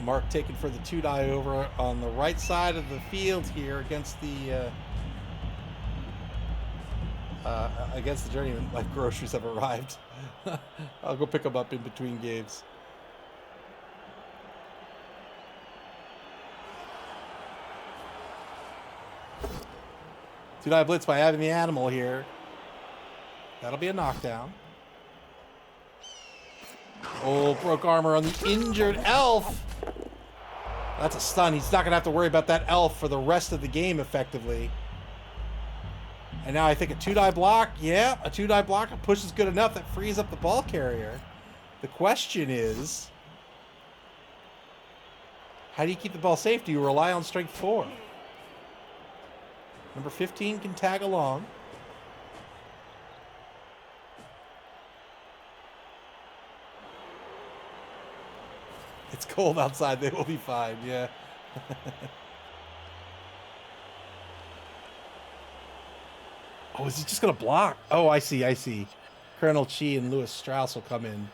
Mark taken for the 2-die over on the right side of the field here against the journeyman. Like groceries have arrived. I'll go pick them up in between games. Two-die blitz by having the animal here. That'll be a knockdown. Oh, broke armor on the injured elf. That's a stun. He's not going to have to worry about that elf for the rest of the game, effectively. And now I think a 2-die block. Yeah, a 2-die block. A push is good enough. That frees up the ball carrier. The question is, how do you keep the ball safe? Do you rely on strength 4? Number 15 can tag along. It's cold outside. They will be fine. Yeah. Oh, is he just going to block? Oh, I see. I see. Colonel Chi and Louis Strauss will come in.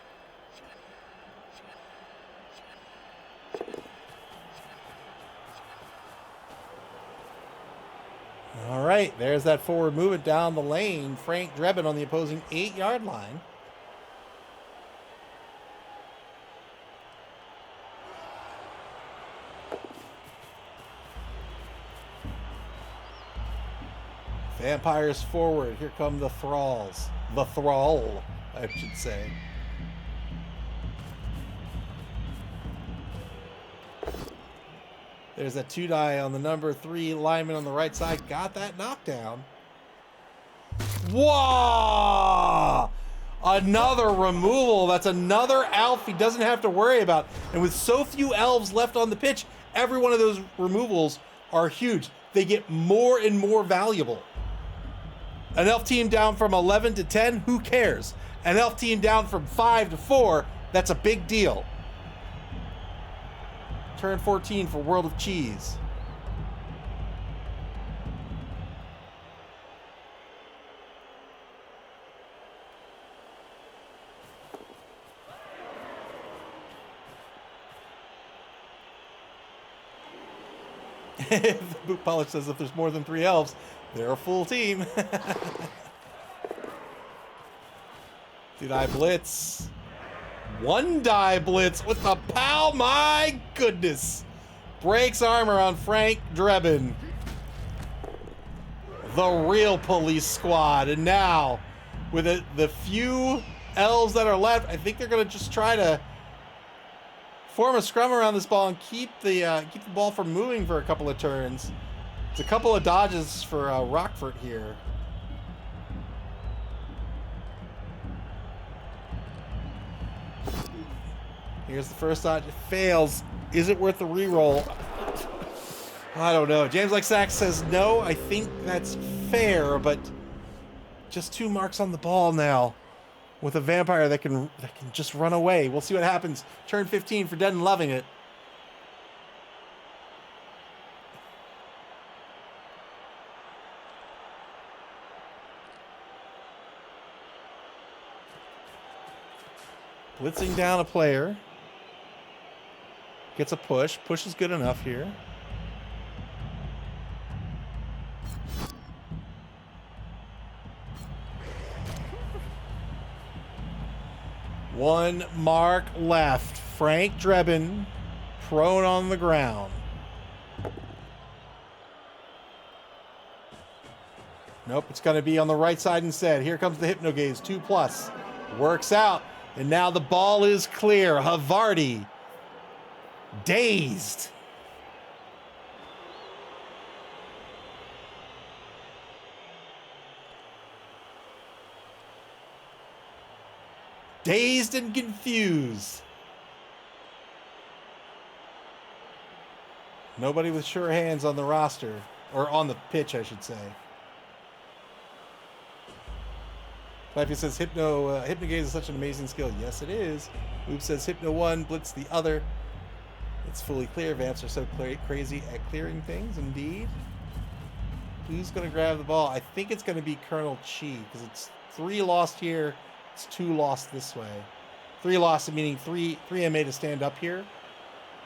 All right. There's that forward movement down the lane. Frank Drebin on the opposing 8-yard line. Vampires forward. Here come the thralls. The thrall, I should say. There's that 2-die on the number 3 lineman on the right side. Got that knockdown. Whoa! Another removal. That's another elf he doesn't have to worry about. And with so few elves left on the pitch, every one of those removals are huge. They get more and more valuable. An elf team down from 11 to 10, who cares? An elf team down from 5 to 4, that's a big deal. Turn 14 for World of Cheese. The boot polish says if there's more than 3 elves, they're a full team. 2-die blitz. 1-die blitz with the pow. My goodness. Breaks armor on Frank Drebin. The real police squad. And now, with the few elves that are left, I think they're going to just try to form a scrum around this ball and keep the ball from moving for a couple of turns. It's a couple of dodges for Rockford here. Here's the first dodge. It fails. Is it worth the reroll? I don't know. James Like Sax says no. I think that's fair, but just 2 marks on the ball now. With a vampire that can just run away. We'll see what happens. Turn 15 for Dead and Loving It. Blitzing down a player. Gets a push. Push is good enough here. One mark left. Frank Drebin prone on the ground. Nope, it's going to be on the right side instead. Here comes the Hypnogaze, 2+. Works out. And now the ball is clear. Havarti, dazed. Dazed and confused. Nobody with sure hands on the roster. Or on the pitch, I should say. Flappy says, Hypnogaze is such an amazing skill. Yes, it is. Oop says, Hypno 1, Blitz the other. It's fully clear. Vamps are so crazy at clearing things, indeed. Who's going to grab the ball? I think it's going to be Colonel Chi, because it's 3 lost here. It's 2 lost this way. 3 lost, meaning 3 MA to stand up here.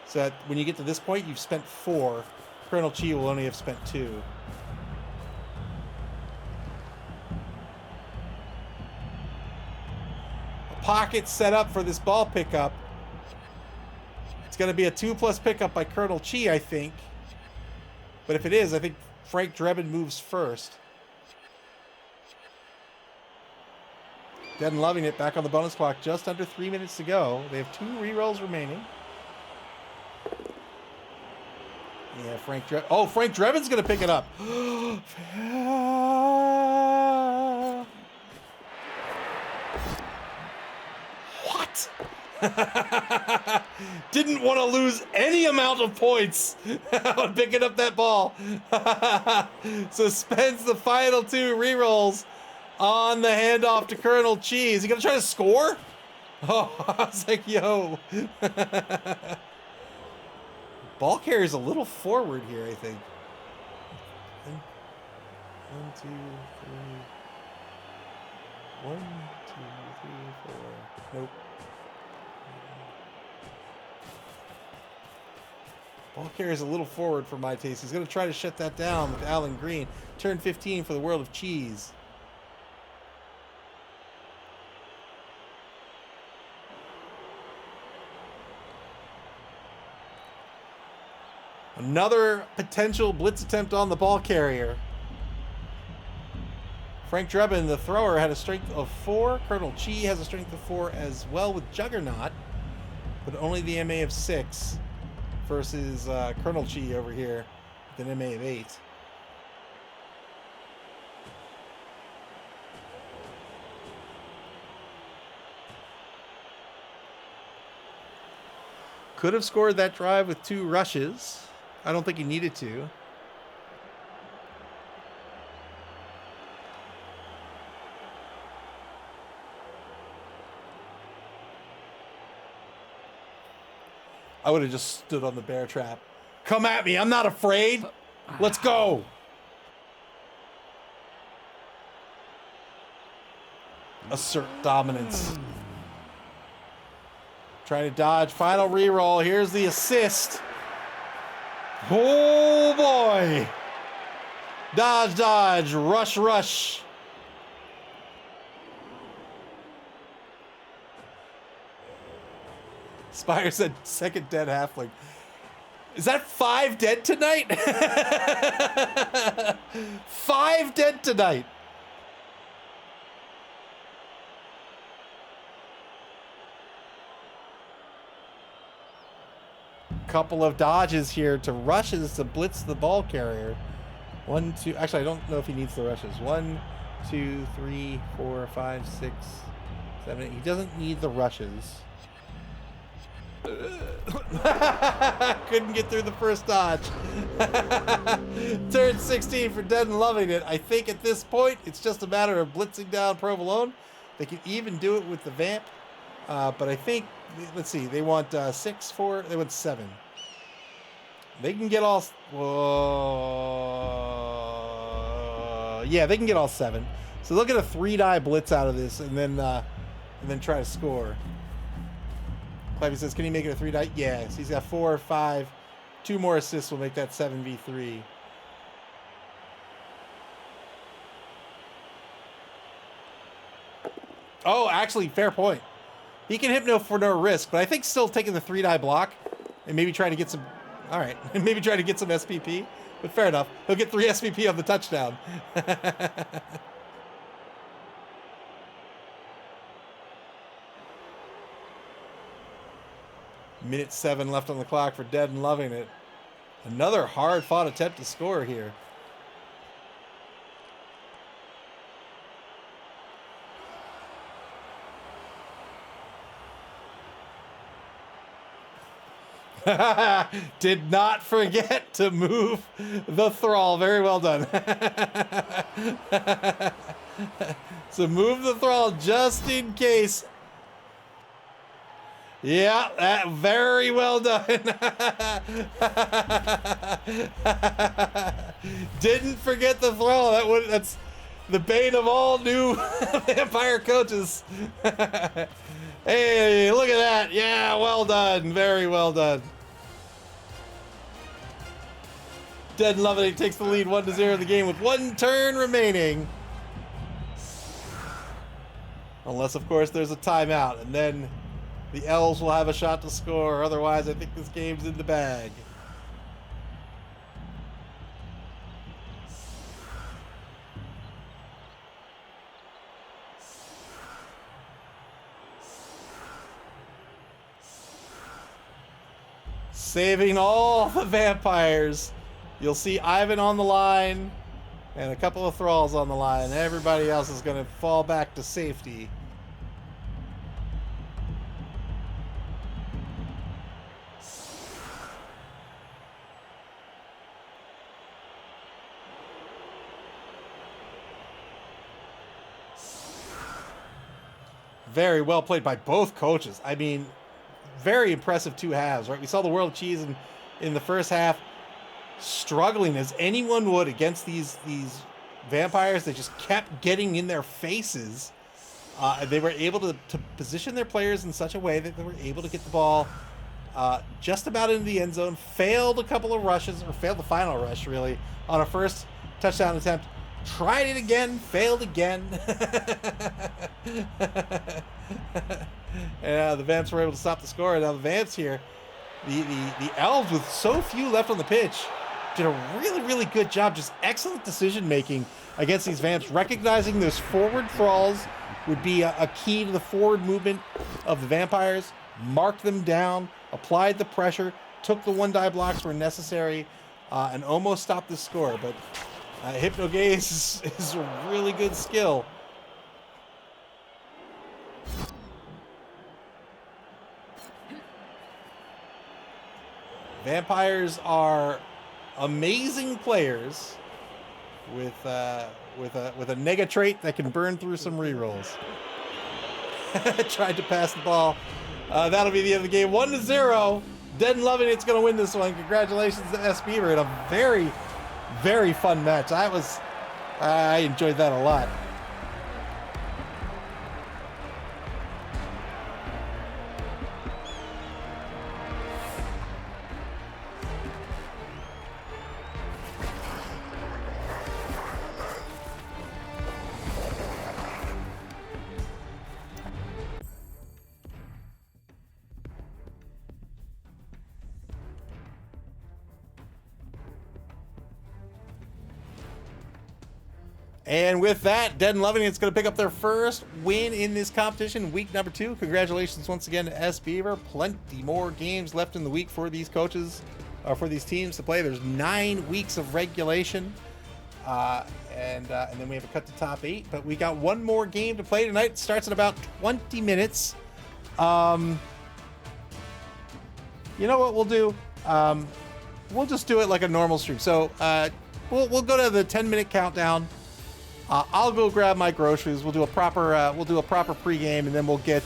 So that when you get to this point, you've spent 4. Colonel Chi will only have spent 2. A pocket set up for this ball pickup. It's going to be a 2+ pickup by Colonel Chi, I think. But if it is, I think Frank Drebin moves first. Dead and Loving It back on the bonus clock. Just under 3 minutes to go. They have 2 rerolls remaining. Yeah, Frank Drebin's going to pick it up. What? Didn't want to lose any amount of points on picking up that ball. So spends the final 2 rerolls on the handoff to Colonel Chi. Is he going to try to score? Oh, I was like, yo. Ball carrier's a little forward here, I think. 1, 2, 3. 1, 2, 3, 4. Nope. Ball carrier's a little forward for my taste. He's going to try to shut that down with Alan Green. Turn 15 for the World of Cheese. Another potential blitz attempt on the ball carrier. Frank Drebin, the thrower, had a strength of 4. Colonel Chi has a strength of 4 as well with Juggernaut, but only the MA of 6 versus Colonel Chi over here with an MA of 8. Could have scored that drive with 2 rushes. I don't think he needed to. I would have just stood on the bear trap. Come at me. I'm not afraid. Let's go. Assert dominance. Trying to dodge. Final reroll. Here's the assist. Oh, boy. Dodge, dodge. Rush, rush. Spire said second dead halfling. Is that 5 dead tonight? 5 dead tonight. Couple of dodges here to rushes to blitz the ball carrier. 1, 2. Actually, I don't know if he needs the rushes. 1, 2, 3, 4, 5, 6, 7, 8. He doesn't need the rushes. Couldn't get through the first dodge. Turn 16 for Dead and Loving It. I think at this point, it's just a matter of blitzing down Provolone. They can even do it with the Vamp. But I think, let's see, they want 6, 4, they want 7. They can get all, yeah, they can get all 7. So they'll get a 3-die blitz out of this and then try to score. Clivey says, can he make it a 3-die? Yes, he's got 4 or 5. 2 more assists will make that 7v3. Oh, actually, fair point. He can Hypno for no risk, but I think still taking the 3-die block and maybe trying to get some All right. Maybe try to get some SPP, but fair enough. He'll get 3 SPP on the touchdown. Minute 7 left on the clock for Dead and Loving It. Another hard-fought attempt to score here. Did not forget to move the thrall. Very well done. So move the thrall just in case. Yeah, very well done. Didn't forget the thrall. That's the bane of all new vampire coaches. Hey, look at that. Yeah, well done. Very well done. Dead and Loving It takes the lead 1-0 in the game with 1 turn remaining. Unless, of course, there's a timeout, and then the Elves will have a shot to score. Otherwise, I think this game's in the bag. Saving all the vampires. You'll see Ivan on the line and a couple of thralls on the line. Everybody else is going to fall back to safety. Very well played by both coaches. I mean, very impressive 2 halves, right? We saw the World Cheese in the first half struggling as anyone would against these vampires. They just kept getting in their faces. And they were able to position their players in such a way that they were able to get the ball just about into the end zone. Failed a couple of rushes, or failed the final rush, really, on a first touchdown attempt. Tried it again, failed again. And the Vamps were able to stop the score. Now the Vamps here, the Elves, with so few left on the pitch, did a really, really good job. Just excellent decision making against these Vamps. Recognizing those forward thralls would be a key to the forward movement of the Vampires. Marked them down, applied the pressure, took the 1-die blocks where necessary, and almost stopped the score. But Hypnogaze is a really good skill. Vampires are amazing players with a nega trait that can burn through some rerolls. Tried to pass the ball. That'll be the end of the game. 1-0. Dead and Loving It's going to win this one. Congratulations to S. Beaver in a very, very fun match. I enjoyed that a lot. And with that, Dead and Loving It's going to pick up their first win in this competition, week number 2. Congratulations once again to S. Beaver. Plenty more games left in the week for these coaches, for these teams to play. There's 9 weeks of regulation, and then we have a cut to top 8. But we got one more game to play tonight. It starts in about 20 minutes. You know what we'll do? We'll just do it like a normal stream. So we'll go to the 10-minute countdown. I'll go grab my groceries. We'll do a proper pregame, and then we'll get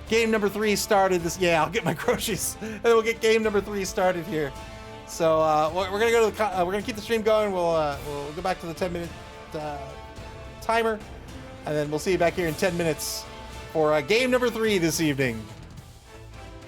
game number 3 started. I'll get my groceries, and then we'll get game number 3 started here. So we're gonna go to we're gonna keep the stream going. We'll go back to the 10-minute timer, and then we'll see you back here in 10 minutes for game number 3 this evening.